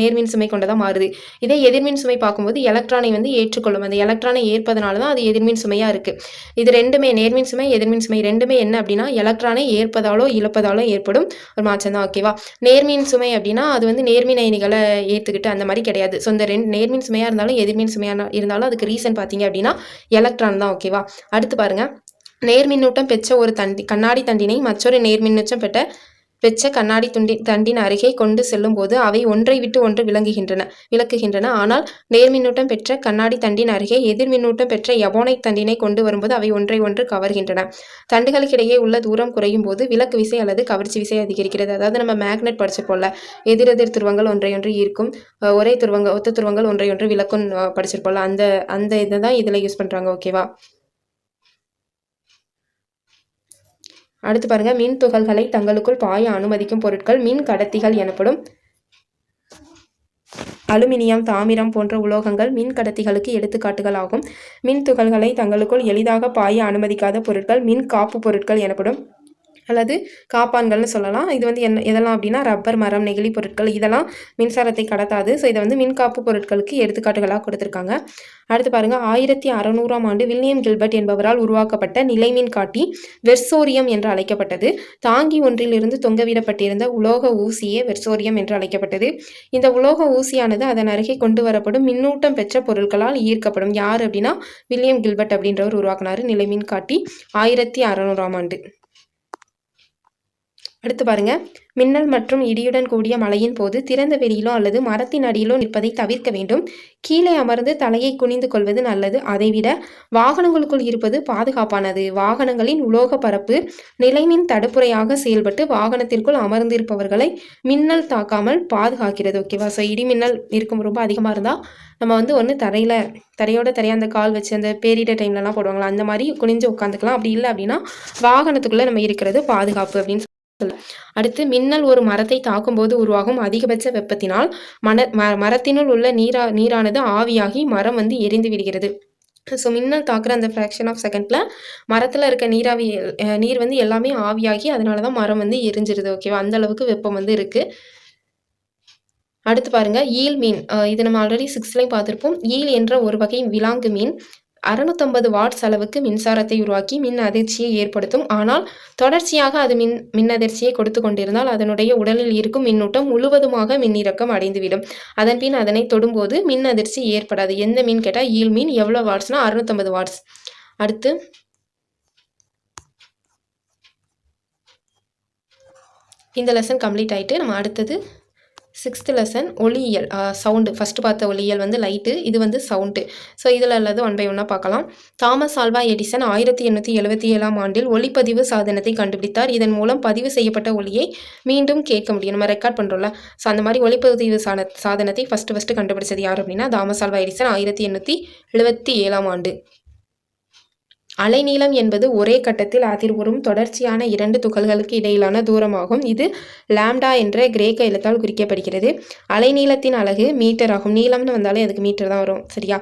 நேர்மின் சுமை கொண்டதாக மாறுது. இதே எதிர்மின் சுமை பார்க்கும்போது எலக்ட்ரானை ஏற்றுக்கொள்ளும். அந்த எலக்ட்ரானை ஏற்பதனால தான் அது எதிர்மின் சுமையாக இருக்குது. இது ரெண்டுமே, நேர்மின் சுமை, எதிர்மின் சுமை ரெண்டுமே என்ன அப்படின்னா எலக்ட்ரானை ஏற்பதாலோ இழப்பதாலோ ஏற்படும் ஒரு மாற்றம் தான். ஓகேவா, நேர்மின் சுமை அப்படின்னா அது நேர்மின் அயனிகளை ஏற்றுக்கிட்டு அந்த மாதிரி கிடையாது. ஸோ இந்த நேர்மின் சுமையாக இருந்தாலும் எதிர்மின் சுமையாக இருந்தாலும் அதுக்கு ரீசன் பார்த்தீங்க அப்படின்னா எலக்ட்ரான் தான். ஓகேவா, அடுத்து பாருங்க, நேர்மின்னூட்டம் பெற்ற ஒரு கண்ணாடி தண்டினை மற்றொரு நேர்மின்னூட்டம் பெற்ற கண்ணாடி தண்டின் அருகே கொண்டு செல்லும் போது அவை ஒன்றை விட்டு ஒன்று விலக்குகின்றன. ஆனால் நேர்மின்னூட்டம் பெற்ற கண்ணாடி தண்டின் அருகே எதிர்மின்னூட்டம் பெற்ற எபோனைட் தண்டினை கொண்டு வரும்போது அவை ஒன்றை ஒன்று கவர்கின்றன. தண்டுகளுக்கிடையே உள்ள தூரம் குறையும் போது விலக்கு விசை அல்லது கவர்ச்சி விசை அதிகரிக்கிறது. அதாவது நம்ம மேக்னெட் படிச்சிருப்போம்ல, எதிரெதிர் துருவங்கள் ஒன்றையொன்று ஈர்க்கும், ஒரே ஒத்த துருவங்கள் ஒன்றையொன்று விலக்கும் படிச்சிருப்போம்ல, அந்த இதை தான் இதில் யூஸ் பண்ணுறாங்க. ஓகேவா, அடுத்து பாருங்க, மின் துகள்களை தங்களுக்குள் பாய அனுமதிக்கும் பொருட்கள் மின் கடத்திகள் எனப்படும். அலுமினியம், தாமிரம் போன்ற உலோகங்கள் மின் கடத்திகளுக்கு எடுத்துக்காட்டுகள் ஆகும். மின் துகள்களை தங்களுக்குள் எளிதாக பாய அனுமதிக்காத பொருட்கள் மின் காப்பு பொருட்கள் எனப்படும், அல்லது காப்பான்கள்னு சொல்லலாம். இது எதெல்லாம் அப்படின்னா ரப்பர், மரம், நெகிழி பொருட்கள் இதெல்லாம் மின்சாரத்தை கடத்தாது. ஸோ இதை மின்காப்பு பொருட்களுக்கு எடுத்துக்காட்டுகளாக கொடுத்துருக்காங்க. அடுத்து பாருங்க, 1600ஆம் ஆண்டு வில்லியம் கில்பர்ட் என்பவரால் உருவாக்கப்பட்ட நிலைமின் காட்டி வெர்சோரியம் என்று அழைக்கப்பட்டது. தாங்கி ஒன்றிலிருந்து தொங்கவிடப்பட்டிருந்த உலோக ஊசியே வெர்சோரியம் என்று அழைக்கப்பட்டது. இந்த உலோக ஊசியானது அதன் அருகே கொண்டு வரப்படும் மின்னூட்டம் பெற்ற பொருட்களால் ஈர்க்கப்படும். யார் அப்படின்னா வில்லியம் கில்பர்ட் அப்படின்றவர் உருவாக்கினார் நிலைமின் காட்டி 1600ஆம் ஆண்டு. அடுத்து பாருங்க, மின்னல் மற்றும் இடியுடன் கூடிய மழையின் போது திறந்த வெளியிலோ அல்லது மரத்தின் அடியிலோ நிற்பதை தவிர்க்க வேண்டும். கீழே அமர்ந்து தலையை குனிந்து கொள்வது நல்லது. அதைவிட வாகனங்களுக்குள் இருப்பது பாதுகாப்பானது. வாகனங்களின் உலோக பரப்பு நிலைமின் தடுப்புரையாக செயல்பட்டு வாகனத்திற்குள் அமர்ந்திருப்பவர்களை மின்னல் தாக்காமல் பாதுகாக்கிறது. ஓகேவா? ஸோ இடி மின்னல் இருக்கும் ரொம்ப அதிகமாக இருந்தால் நம்ம வந்து ஒன்று தரையோட தரையாக அந்த கால் வச்சு அந்த பேரிட டைம்லலாம் போடுவாங்களா, அந்த மாதிரி குனிஞ்சு உட்காந்துக்கலாம். அப்படி இல்லை அப்படின்னா வாகனத்துக்குள்ளே நம்ம இருக்கிறது பாதுகாப்பு அப்படின்னு. அடுத்து, மின்னல் ஒரு மரத்தை தாக்கும்போது உருவாகும் அதிகபட்ச வெப்பத்தினால் மரத்தினுள் உள்ள நீரானது ஆவியாகி மரம் வந்து எரிந்து விடுகிறது. ஸோ மின்னல் தாக்குற அந்த ஃப்ராக்ஷன் ஆஃப் செகண்டில் மரத்தில் இருக்க நீர் வந்து எல்லாமே ஆவியாகி அதனால தான் மரம் வந்து எரிஞ்சிருது. ஓகேவா? அந்த அளவுக்கு வெப்பம் வந்து இருக்குது. அடுத்து பாருங்க, ஈல் மீன். இது நம்ம ஆல்ரெடி 6லையும் பார்த்துருப்போம். ஈல் என்ற ஒரு வகை விலாங்கு மீன் 650 வாட்ஸ் அளவுக்கு மின்சாரத்தை உருவாக்கி மின் அதிர்ச்சியை ஏற்படுத்தும். ஆனால் தொடர்ச்சியாக அது மின் அதிர்ச்சியை கொடுத்து கொண்டிருந்தால் அதனுடைய உடலில் இருக்கும் மின்னூட்டம் முழுவதுமாக மின்னிறக்கம் அடைந்துவிடும். அதன் பின் அதனை தொடும்போது மின் அதிர்ச்சி ஏற்படாது. எந்த மீன் கேட்டால் ஈல் மீன். எவ்வளோ வாட்ஸ்னா 650 வாட்ஸ். அடுத்து இந்த லெசன் கம்ப்ளீட் ஆகிட்டு நம்ம அடுத்தது 6th லெசன் ஒளியியல், சவுண்டு. ஃபஸ்ட்டு பார்த்த ஒளியியல் வந்து லைட்டு, இது வந்து சவுண்டு. ஸோ இதில் உள்ளது 1 by 1 பார்க்கலாம். தாமஸ் ஆல்வா எடிசன் 1877ஆம் ஆண்டில் ஒளிப்பதிவு சாதனத்தை கண்டுபிடித்தார். இதன் மூலம் பதிவு செய்யப்பட்ட ஒளியை மீண்டும் கேட்க முடியும். நம்ம ரெக்கார்ட் பண்ணுறோம்ல, ஸோ அந்த மாதிரி ஒளிப்பதிவு சாதனத்தை ஃபஸ்ட்டு கண்டுபிடிச்சது யார் அப்படின்னா தாமஸ் ஆல்வா எடிசன் 1877ஆம் ஆண்டு. அலைநீளம் என்பது ஒரே கட்டத்தில் அதிர்வுறும் தொடர்ச்சியான 2 துகள்களுக்கு இடையிலான தூரமாகும். இது லாம்டா என்ற கிரேக்க எழுத்தால் குறிக்கப்படுகிறது. அலைநீளத்தின் அலகு மீட்டர் ஆகும். நீளம்னு வந்தாலே அதுக்கு மீட்டர் தான் வரும். சரியா?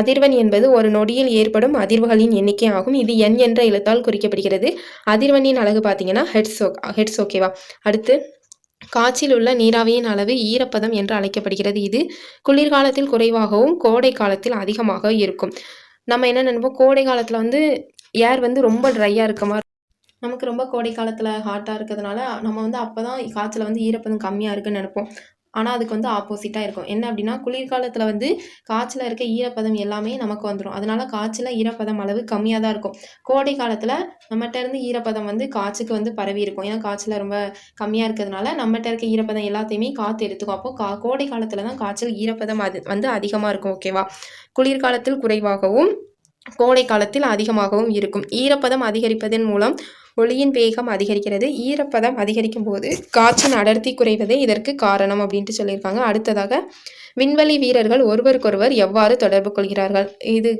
அதிர்வெண் என்பது ஒரு நொடியில் ஏற்படும் அதிர்வுகளின் எண்ணிக்கை ஆகும். இது n என்ற எழுத்தால் குறிக்கப்படுகிறது. அதிர்வெண்ணின் அலகு பார்த்தீங்கன்னா ஹெட்ஸ். ஓகேவா? அடுத்து, காற்றில் உள்ள நீராவியின் அளவு ஈரப்பதம் என்று அழைக்கப்படுகிறது. இது குளிர்காலத்தில் குறைவாகவும் கோடை காலத்தில் அதிகமாக இருக்கும். நம்ம என்ன நினைப்போம், கோடை காலத்தில் வந்து ஏர் வந்து ரொம்ப ட்ரையாக இருக்க மாதிரி, நமக்கு ரொம்ப கோடை காலத்தில் ஹாட்டாக இருக்கிறதுனால நம்ம வந்து அப்போ தான் காற்றுல வந்து ஈரப்பதம் கம்மியாக இருக்குன்னு நினைப்போம். ஆனால் அதுக்கு வந்து ஆப்போசிட்டாக இருக்கும். என்ன அப்படின்னா, குளிர்காலத்தில் வந்து காற்றில் இருக்க ஈரப்பதம் எல்லாமே நமக்கு வந்துடும். அதனால காற்றில் ஈரப்பதம் அளவு கம்மியாக தான் இருக்கும். கோடை காலத்தில் நம்மகிட்ட இருந்து ஈரப்பதம் வந்து காற்றுக்கு வந்து பரவி இருக்கும். ஏன்னா காற்றில் ரொம்ப கம்மியாக இருக்கிறதுனால நம்மகிட்ட இருக்க ஈரப்பதம் எல்லாத்தையுமே காற்று எடுத்துக்கும். அப்போ கோடை காலத்தில் தான் காற்றில் ஈரப்பதம் வந்து அதிகமாக இருக்கும். ஓகேவா? குளிர்காலத்தில் குறைவாகவும் கோடை காலத்தில் அதிகமாகவும் இருக்கும். ஈரப்பதம் அதிகரிப்பதன் மூலம் ஒளியின் வேகம் அதிகரிக்கிறது. ஈரப்பதம் அதிகரிக்கும் போது காற்றின் அடர்த்தி குறைவதே இதற்கு காரணம் அப்படின்ட்டு சொல்லியிருக்காங்க. அடுத்ததாக, விண்வெளி வீரர்கள் ஒருவருக்கொருவர் எவ்வாறு தொடர்பு கொள்கிறார்கள்? இது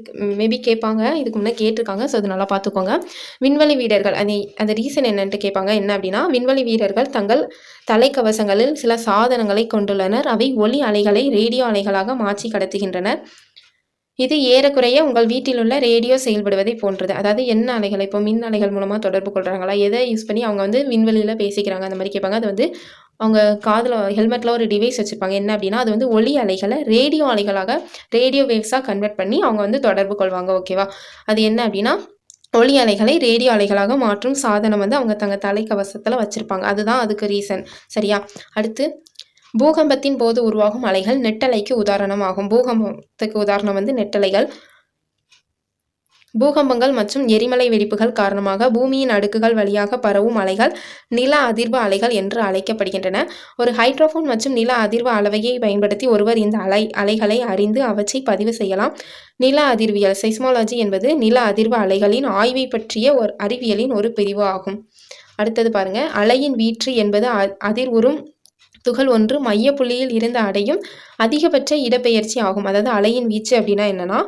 மேபி கேட்பாங்க, இதுக்கு முன்னே கேட்டிருக்காங்க. ஸோ அது நல்லா பார்த்துக்கோங்க. விண்வெளி வீரர்கள் அந்த ரீசன் என்னன்ட்டு கேட்பாங்க. என்ன அப்படின்னா, விண்வெளி வீரர்கள் தங்கள் தலைக்கவசங்களில் சில சாதனங்களை கொண்டுள்ளனர். அவை ஒளி அலைகளை ரேடியோ அலைகளாக மாற்றி கடத்துகின்றனர். இது ஏறக்குறைய உங்கள் வீட்டில் உள்ள ரேடியோ செயல்படுவதை போன்றது. அதாவது என்ன அலைகள், இப்போ மின் அலைகள் மூலமாக தொடர்பு கொள்கிறாங்களா, எதை யூஸ் பண்ணி அவங்க வந்து விண்வெளியில் பேசிக்கிறாங்க அந்த மாதிரி கேட்பாங்க. அது வந்து அவங்க காதில் ஹெல்மெட்டில் ஒரு டிவைஸ் வச்சுருப்பாங்க. என்ன அப்படின்னா, அது வந்து ஒளி அலைகளை ரேடியோ அலைகளாக ரேடியோ வேவ்ஸாக கன்வெர்ட் பண்ணி அவங்க வந்து தொடர்பு கொள்வாங்க. ஓகேவா? அது என்ன அப்படின்னா, ஒளி அலைகளை ரேடியோ அலைகளாக மாற்றும் சாதனம் வந்து அவங்க தங்கள் தலைக்கவசத்தில் வச்சுருப்பாங்க. அதுதான் அதுக்கு ரீசன். சரியா? அடுத்து, பூகம்பத்தின் போது உருவாகும் அலைகள் நெட்டலைக்கு உதாரணம் ஆகும். பூகம்பத்துக்கு உதாரணம் வந்து நெட்டலைகள். பூகம்பங்கள் மற்றும் எரிமலை வெடிப்புகள் காரணமாக பூமியின் அடுக்குகள் வழியாக பரவும் அலைகள் நில அதிர்வு அலைகள் என்று அழைக்கப்படுகின்றன. ஒரு ஹைட்ரோஃபோன் மற்றும் நில அதிர்வு அளவையை பயன்படுத்தி ஒருவர் இந்த அலைகளை அறிந்து அவற்றை பதிவு செய்யலாம். நில அதிர்வியல், செய்ஸ்மாலஜி என்பது நில அதிர்வு அலைகளின் ஆய்வை பற்றிய ஒரு அறிவியலின் ஒரு பிரிவு ஆகும். அடுத்தது பாருங்க, அலையின் வீச்சு என்பது அதிர்வுறும் துகள் ஒன்று மையப்புள்ளியில் இருந்து அடையும் அதிகபட்ச இடப்பெயர்ச்சி ஆகும். அதாவது அலையின் வீச்சு அப்படின்னா என்னன்னா,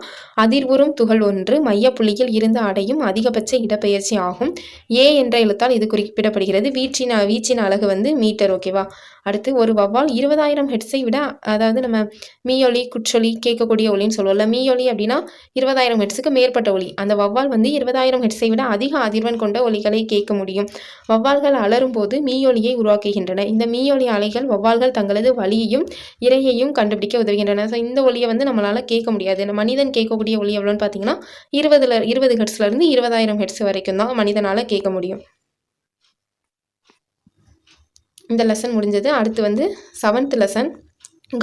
அதிர்வுறும் துகள் ஒன்று மையப்புள்ளியில் இருந்து அடையும் அதிகபட்ச இடப்பெயர்ச்சி ஆகும். ஏ என்ற எழுத்தால் இது குறிப்பிடப்படுகிறது. வீச்சின் அலகு வந்து மீட்டர். ஓகேவா? அடுத்து, ஒரு வவ்வால் 20,000 ஹெட்ஸை விட, அதாவது நம்ம மீயொலி, குற்றொலி, கேட்கக்கூடிய ஒலின்னு சொல்லுவோம்ல. மீயொலி அப்படின்னா 20,000 ஹெட்ஸுக்கு மேற்பட்ட ஒலி. அந்த வவ்வால் வந்து 20,000 ஹெட்ஸை விட அதிக அதிர்வெண் கொண்ட ஒலிகளை கேட்க முடியும். வவ்வால்கள் அலரும் போது மீயொலியை உருவாக்குகின்றன. இந்த மீயொலி அலைகள் வவ்வால்கள் தங்களது வலியையும் இரையையும் கண்டுபிடிக்க உதவுகின்றன. ஸோ இந்த ஒலியை வந்து நம்மளால் கேட்க முடியாது. மனிதன் கேட்கக்கூடிய ஒலி எவ்வளோன்னு பார்த்தீங்கன்னா 20 ஹெட்ஸ்லேருந்து 20,000 ஹெட்ஸ் வரைக்கும் தான் மனிதனால் கேட்க முடியும். இந்த லெசன் முடிஞ்சது. அடுத்து வந்து 7th லெசன்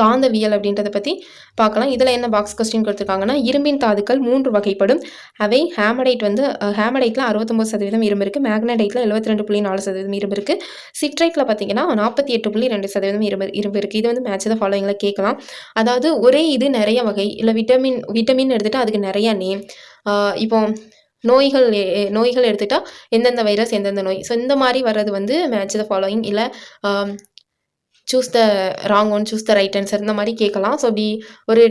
காந்தவியல் அப்படின்றத பற்றி பார்க்கலாம். இதில் என்ன பாக்ஸ் கொஸ்டின் கொடுத்துருக்காங்கன்னா, இரும்பின் தாதுக்கள் 3 வகைப்படும். அவை ஹேமடைட் வந்து ஹேமடைட்டில் 69% இரும்பு இருக்குது, மேக்னடைட்டில் 72.4% இரும்பு இருக்குது, சிட்ரைட்டில் பார்த்தீங்கன்னா 48.2% இரும்பு இருக்குது. இது வந்து மேட்ச் த ஃபாலோயிங்கில் கேட்கலாம். அதாவது ஒரே இது நிறைய வகை, இல்லை விட்டமின் எடுத்துகிட்டா அதுக்கு நிறைய நேம். இப்போ நோய்கள் எடுத்துகிட்டா எந்தெந்த வைரஸ் எந்தெந்த நோய், ஸோ இந்த மாதிரி வர்றது வந்து மேட்ச் த ஃபாலோயிங், இல்லை choose the wrong one, choose the right answer, இந்த மாதிரி கேட்கலாம். ஸோ இப்படி ஒரு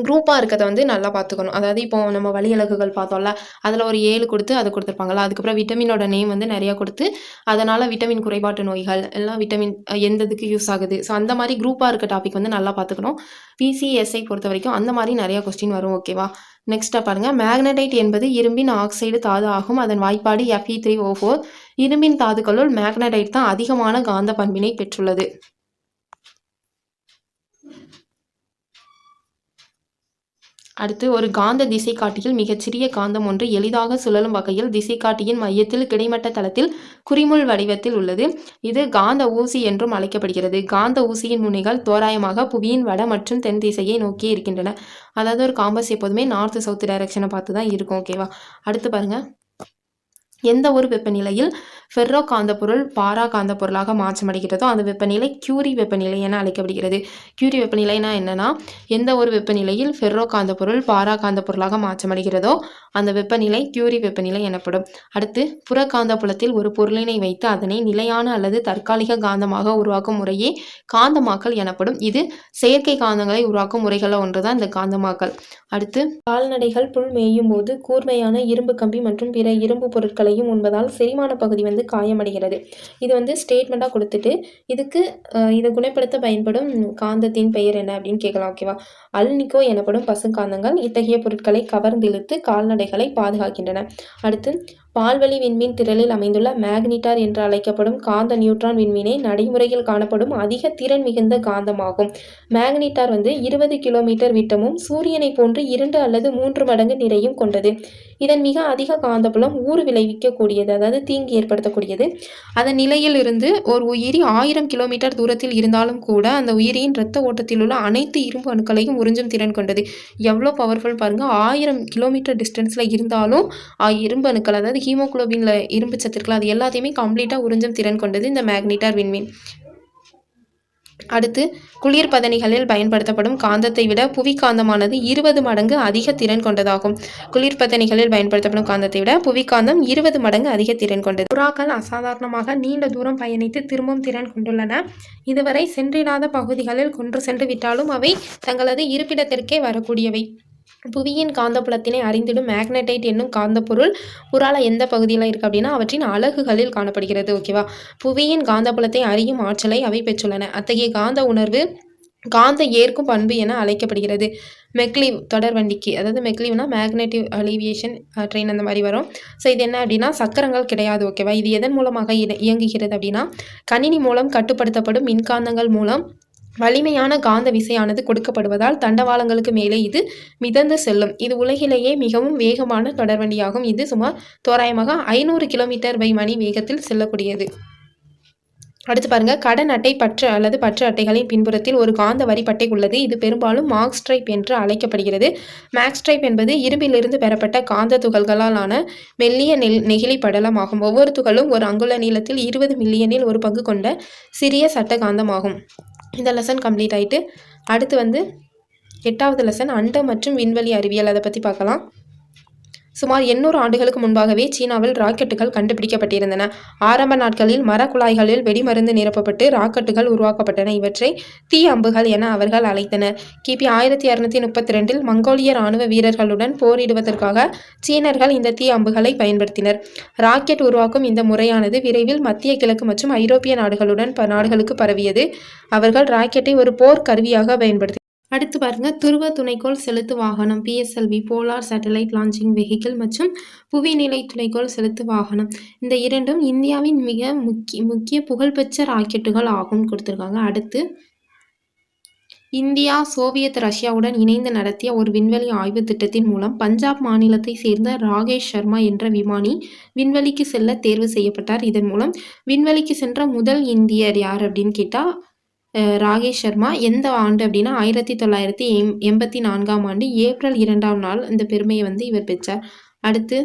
குரூப்பாக இருக்கிறத வந்து நல்லா பார்த்துக்கணும். அதாவது இப்போ நம்ம வழி அலகுகள் பார்த்தோம்ல, அதில் ஒரு 7 கொடுத்து அது கொடுத்துருப்பாங்களா, அதுக்கப்புறம் விட்டமினோட நேம் வந்து நிறையா கொடுத்து அதனால் விட்டமின் குறைபாட்டு நோய்கள் எல்லாம் விட்டமின் எந்ததுக்கு யூஸ் ஆகுது, ஸோ அந்த மாதிரி குரூப்பாக இருக்க டாபிக் வந்து நல்லா பார்த்துக்கணும். பிசிஎஸ்ஐ பொறுத்த வரைக்கும் அந்த மாதிரி நிறையா கொஸ்டின் வரும். ஓகேவா, நெக்ஸ்ட்டாக பாருங்கள். மேக்னடைட் என்பது இரும்பின் ஆக்சைடு தாது ஆகும். அதன் வாய்ப்பாடு Fe3O4. இரும்பின் தாதுக்களுள் மேக்னடைட் தான் அதிகமான காந்த பண்பினை பெற்றுள்ளது. அடுத்து, ஒரு காந்த திசைக்காட்டியில் மிகச்சிறிய காந்தம் ஒன்று எளிதாக சுழலும் வகையில் திசைக்காட்டியின் மையத்தில் கிடைமட்ட தளத்தில் குறிமுள் வடிவத்தில் உள்ளது. இது காந்த ஊசி என்றும் அழைக்கப்படுகிறது. காந்த ஊசியின் முனைகள் தோராயமாக புவியின் வட மற்றும் தென் திசையை நோக்கியே இருக்கின்றன. அதாவது ஒரு காம்பஸ் எப்போதுமே நார்த் சவுத் டைரக்ஷனை பார்த்து தான் இருக்கும். ஓகேவா, அடுத்து பாருங்கள். எந்த ஒரு வெப்பநிலையில் ஃபெர்ரோ காந்த பொருள் பாரா காந்த பொருளாக மாற்றமடைகிறதோ அந்த வெப்பநிலை கியூரி வெப்பநிலை என அழைக்கப்படுகிறது. கியூரி வெப்பநிலைனா என்னன்னா, எந்த ஒரு வெப்பநிலையில் ஃபெர்ரோ காந்த பொருள் பாரா காந்த பொருளாக மாற்றமடைகிறதோ அந்த வெப்பநிலை கியூரி வெப்பநிலை எனப்படும். அடுத்து, புறக்காந்த புலத்தில் ஒரு பொருளினை வைத்து அதனை நிலையான அல்லது தற்காலிக காந்தமாக உருவாக்கும் முறையே காந்தமாக்கல் எனப்படும். இது செயற்கை காந்தங்களை உருவாக்கும் முறைகளில் ஒன்றுதான் இந்த காந்தமாக்கல். அடுத்து, கால்நடைகள் புல் மேயும் போது கூர்மையான இரும்பு கம்பி மற்றும் பிற இரும்பு பொருட்களையும் உண்பதால் செரிமான பகுதி வந்து காயமடைகிறது. இது வந்து ஸ்டேட்மெண்ட்டாக கொடுத்துட்டு இதை குணப்படுத்த பயன்படும் காந்தத்தின் பெயர் என்ன அப்படின்னு கேட்கலாம். ஓகேவா, அல்னிகோ எனப்படும் பசுங்காந்தங்கள் இத்தகைய பொருட்களை கவர்ந்திழுத்து கால்நடைகளை பாதுகாக்கின்றன. அடுத்து, பால்வழி விண்மீன் திரளில் அமைந்துள்ள மேக்னிட்டார் என்று அழைக்கப்படும் காந்த நியூட்ரான் விண்மீனே நடைமுறையில் காணப்படும் அதிக திறன் மிகுந்த காந்தமாகும். மேக்னிட்டார் வந்து 20 கிலோமீட்டர் விட்டமும் சூரியனை போன்று 2 அல்லது 3 மடங்கு நிறையும் கொண்டது. இதன் மிக அதிக காந்தப்புலம் ஊறு விளைவிக்கக்கூடியது, அதாவது தீங்கு ஏற்படுத்தக்கூடியது. அதன் நிலையில் இருந்து ஒரு உயிரி 1000 கிலோமீட்டர் தூரத்தில் இருந்தாலும் கூட அந்த உயிரியின் இரத்த ஓட்டத்தில் உள்ள அனைத்து இரும்பு அணுக்களையும் உறிஞ்சும் திறன் கொண்டது. எவ்வளோ பவர்ஃபுல் பாருங்கள். 1000 கிலோமீட்டர் டிஸ்டன்ஸில் இருந்தாலும் இரும்பு அணுக்கள், அதாவது ஹீமோகுளோபின்ல இரும்பு சத்து இருக்குல்ல, அது எல்லாத்தையுமே கம்ப்ளீட்டாக உறிஞ்சும் திறன் கொண்டது இந்த மேக்னிட்டார் விண்மீன். அடுத்து, குளிர்பதனிகளில் பயன்படுத்தப்படும் காந்தத்தை விட புவி காந்தமானது 20 மடங்கு அதிக திறன் கொண்டதாகும். குளிர்பதனிகளில் பயன்படுத்தப்படும் காந்தத்தை விட புவி காந்தம் 20 மடங்கு அதிக திறன் கொண்டது. புறாக்கள் அசாதாரணமாக நீண்ட தூரம் பயணித்து திரும்பும் திறன் கொண்டுள்ளன. இதுவரை சென்றிடாத பகுதிகளில் கொன்று சென்று விட்டாலும் அவை தங்களது இருப்பிடத்திற்கே வரக்கூடியவை. புவியின் காந்தப்புலத்தினை அறிந்திடும் மேக்னடைட் என்னும் காந்தப்பொருள் புறால எந்த பகுதியில் இருக்குது அப்படின்னா அவற்றின் அலகுகளில் காணப்படுகிறது. ஓகேவா, புவியின் காந்தப்புலத்தை அறியும் ஆற்றலை அவை பெற்றுள்ளன. அத்தகைய காந்த உணர்வு காந்த ஏற்கும் பண்பு என அழைக்கப்படுகிறது. மெக்லீவ் தொடர்வண்டிக்கு, அதாவது மெக்லீவ்னா மேக்னெட்டிவ் அலிவியேஷன் ட்ரெயின் அந்த மாதிரி வரும். ஸோ இது என்ன அப்படின்னா சக்கரங்கள் கிடையாது. ஓகேவா, இது எதன் மூலமாக இயங்குகிறது அப்படின்னா கணினி மூலம் கட்டுப்படுத்தப்படும் மின்காந்தங்கள் மூலம் வலிமையான காந்த விசையானது கொடுக்கப்படுவதால் தண்டவாளங்களுக்கு மேலே இது மிதந்து செல்லும். இது உலகிலேயே மிகவும் வேகமான தொடர்வண்டியாகும். இது சுமார் தோராயமாக 500 கிலோமீட்டர்/மணி வேகத்தில் செல்லக்கூடியது. அடுத்து பாருங்க, கடன் அட்டை பற்று அல்லது பற்று அட்டைகளின் பின்புறத்தில் ஒரு காந்த வரி பட்டை உள்ளது. இது பெரும்பாலும் மாக்ஸ்ட்ரைப் என்று அழைக்கப்படுகிறது. மாக்ஸ்ட்ரைப் என்பது இரும்பிலிருந்து பெறப்பட்ட காந்த துகள்களால் ஆன மெல்லிய நெகிழி படலம் ஆகும். ஒவ்வொரு துகளும் ஒரு அங்குல நீளத்தில் 20 மில்லியனில் ஒரு பங்கு கொண்ட சிறிய சட்ட காந்தமாகும். இந்த லெசன் கம்ப்ளீட் ஆகிட்டு அடுத்து வந்து 8வது லெசன் அண்ட மற்றும் விண்வெளி அறிவியல், அதை பற்றி பார்க்கலாம். சுமார் 800 ஆண்டுகளுக்கு முன்பாகவே சீனாவில் ராக்கெட்டுகள் கண்டுபிடிக்கப்பட்டிருந்தன. ஆரம்ப நாட்களில் மரக்குழாய்களில் வெடிமருந்து நிரப்பப்பட்டு ராக்கெட்டுகள் உருவாக்கப்பட்டன. இவற்றை தீ அம்புகள் என அவர்கள் அழைத்தனர். கிபி 1232 மங்கோலிய இராணுவ வீரர்களுடன் போரிடுவதற்காக சீனர்கள் இந்த தீ அம்புகளை பயன்படுத்தினர். ராக்கெட் உருவாக்கும் இந்த முறையானது விரைவில் மத்திய கிழக்கு மற்றும் ஐரோப்பிய நாடுகளுக்கு பரவியது. அவர்கள் ராக்கெட்டை ஒரு போர் கருவியாக பயன்படுத்தினர். அடுத்து பாருங்க, துருவ துணைக்கோள் செலுத்து வாகனம் PSLV polar satellite launching vehicle மற்றும் புவிநிலை துணைக்கோள் செலுத்து வாகனம், இந்த இரண்டும் இந்தியாவின் மிக முக்கிய புகழ்பெற்ற ராக்கெட்டுகள் ஆகும் கொடுத்துருக்காங்க. அடுத்து, இந்தியா சோவியத் ரஷ்யாவுடன் இணைந்து நடத்திய ஒரு விண்வெளி ஆய்வு திட்டத்தின் மூலம் பஞ்சாப் மாநிலத்தை சேர்ந்த ராகேஷ் சர்மா என்ற விமானி விண்வெளிக்கு செல்ல தேர்வு செய்யப்பட்டார். இதன் மூலம் விண்வெளிக்கு சென்ற முதல் இந்தியர் யார் அப்படின்னு கேட்டால் ராகேஷ் சர்மா எந்த ஆண்டு அப்படின்னா 1984ஆம் ஆண்டு ஏப்ரல் 2ஆம் நாள் இந்த பெருமையை வந்து இவர் பெற்றார். அடுத்து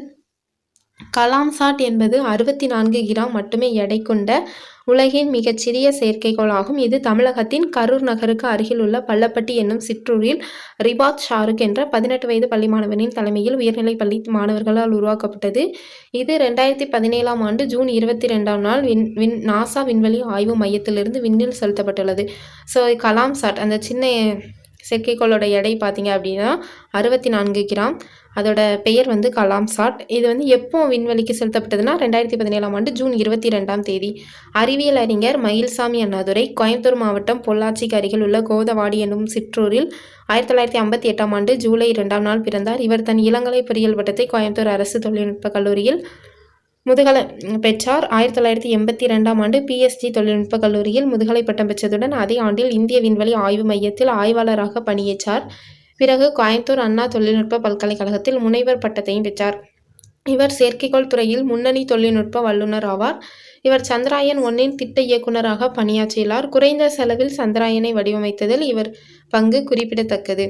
கலாம்சாட் என்பது 64 கிராம் மட்டுமே எடை கொண்ட உலகின் மிகச்சிறிய செயற்கைக்கோள் ஆகும். இது தமிழகத்தின் கரூர் நகருக்கு அருகில் உள்ள பள்ளப்பட்டி என்னும் சிற்றூரில் ரிபாத் ஷாருக் என்ற 18 வயது பள்ளி மாணவனின் தலைமையில் உயர்நிலைப் பள்ளி மாணவர்களால் உருவாக்கப்பட்டது. இது 2017ஆம் ஆண்டு ஜூன் 22ஆம் நாள் நாசா விண்வெளி ஆய்வு மையத்திலிருந்து விண்ணில் செலுத்தப்பட்டுள்ளது. ஸோ கலாம்சாட் அந்த சின்ன செயற்கைக்கோளோட எடை பார்த்தீங்க அப்படின்னா 64 கிராம். அதோட பெயர் வந்து கலாம்சாட். இது வந்து எப்போ விண்வெளிக்கு செலுத்தப்பட்டதுன்னா 2017ஆம் ஆண்டு ஜூன் 22ஆம் தேதி. அறிவியல் அறிஞர் மயில்சாமி அண்ணாதுரை கோயம்புத்தூர் மாவட்டம் பொள்ளாச்சிக்கு அருகில் உள்ள கோதவாடி என்னும் சிற்றூரில் 1958ஆம் ஆண்டு ஜூலை 2ஆம் நாள் பிறந்தார். இவர் தன் இளங்கலை பொறியியல் பட்டத்தை கோயம்புத்தூர் அரசு தொழில்நுட்ப கல்லூரியில் முதுகலை பெற்றார். 1982ஆம் ஆண்டு பிஎஸ்ஜி தொழில்நுட்ப கல்லூரியில் முதுகலை பட்டம் பெற்றதுடன் அதே ஆண்டில் இந்திய விண்வெளி ஆய்வு மையத்தில் ஆய்வாளராக பணியேற்றார். பிறகு கோயம்புத்தூர் அண்ணா தொழில்நுட்ப பல்கலைக்கழகத்தில் முனைவர் பட்டத்தையும் பெற்றார். இவர் செயற்கைக்கோள் துறையில் முன்னணி தொழில்நுட்ப வல்லுநர் ஆவார். இவர் சந்திராயன் 1 திட்ட இயக்குநராக பணியாற்றியுள்ளார். குறைந்த செலவில் சந்திராயனை வடிவமைத்ததில் இவர் பங்கு குறிப்பிடத்தக்கது.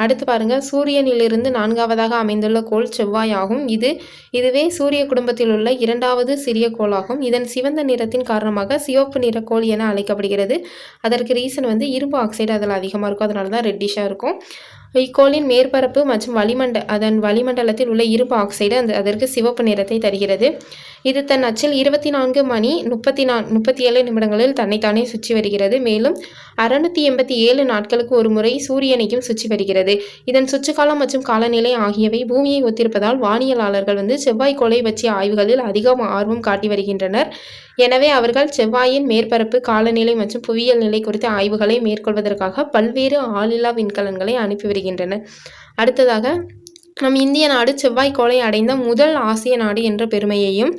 அடுத்து பாருங்க, சூரியனிலிருந்து 4வதாக அமைந்துள்ள கோள் செவ்வாய் ஆகும். இதுவே சூரிய குடும்பத்தில் உள்ள 2வது சிறிய கோளாகும். இதன் சிவந்த நிறத்தின் காரணமாக சிவப்பு நிற கோள் என அழைக்கப்படுகிறது. அதற்கு ரீசன் வந்து இரும்பு ஆக்சைடு அதில் அதிகமாக இருக்கும், அதனால தான் ரெட்டிஷாக இருக்கும். இக்கோளின் மேற்பரப்பு மற்றும் அதன் வளிமண்டலத்தில் உள்ள இரும்பு ஆக்சைடு அதற்கு சிவப்பு நிறத்தை தருகிறது. இது தன் அச்சில் 24 மணி 37 நிமிடங்களில் தன்னைத்தானே சுற்றி வருகிறது. மேலும் 687 நாட்களுக்கு ஒரு முறை சூரியனையும் சுற்றி வருகிறது. இதன் சுற்றுக்காலம் மற்றும் காலநிலை ஆகியவை பூமியை ஒத்திருப்பதால் வானியலாளர்கள் வந்து செவ்வாய்க்கோளை பற்றிய ஆய்வுகளில் அதிகம் ஆர்வம் காட்டி வருகின்றனர். எனவே அவர்கள் செவ்வாயின் மேற்பரப்பு, காலநிலை மற்றும் புவியியல் நிலை குறித்த ஆய்வுகளை மேற்கொள்வதற்காக பல்வேறு ஆளில்லா விண்கலன்களை அனுப்பி வருகின்றனர். அடுத்ததாக நம் இந்திய நாடு செவ்வாய்க்கோளை அடைந்த முதல் ஆசிய நாடு என்ற பெருமையையும்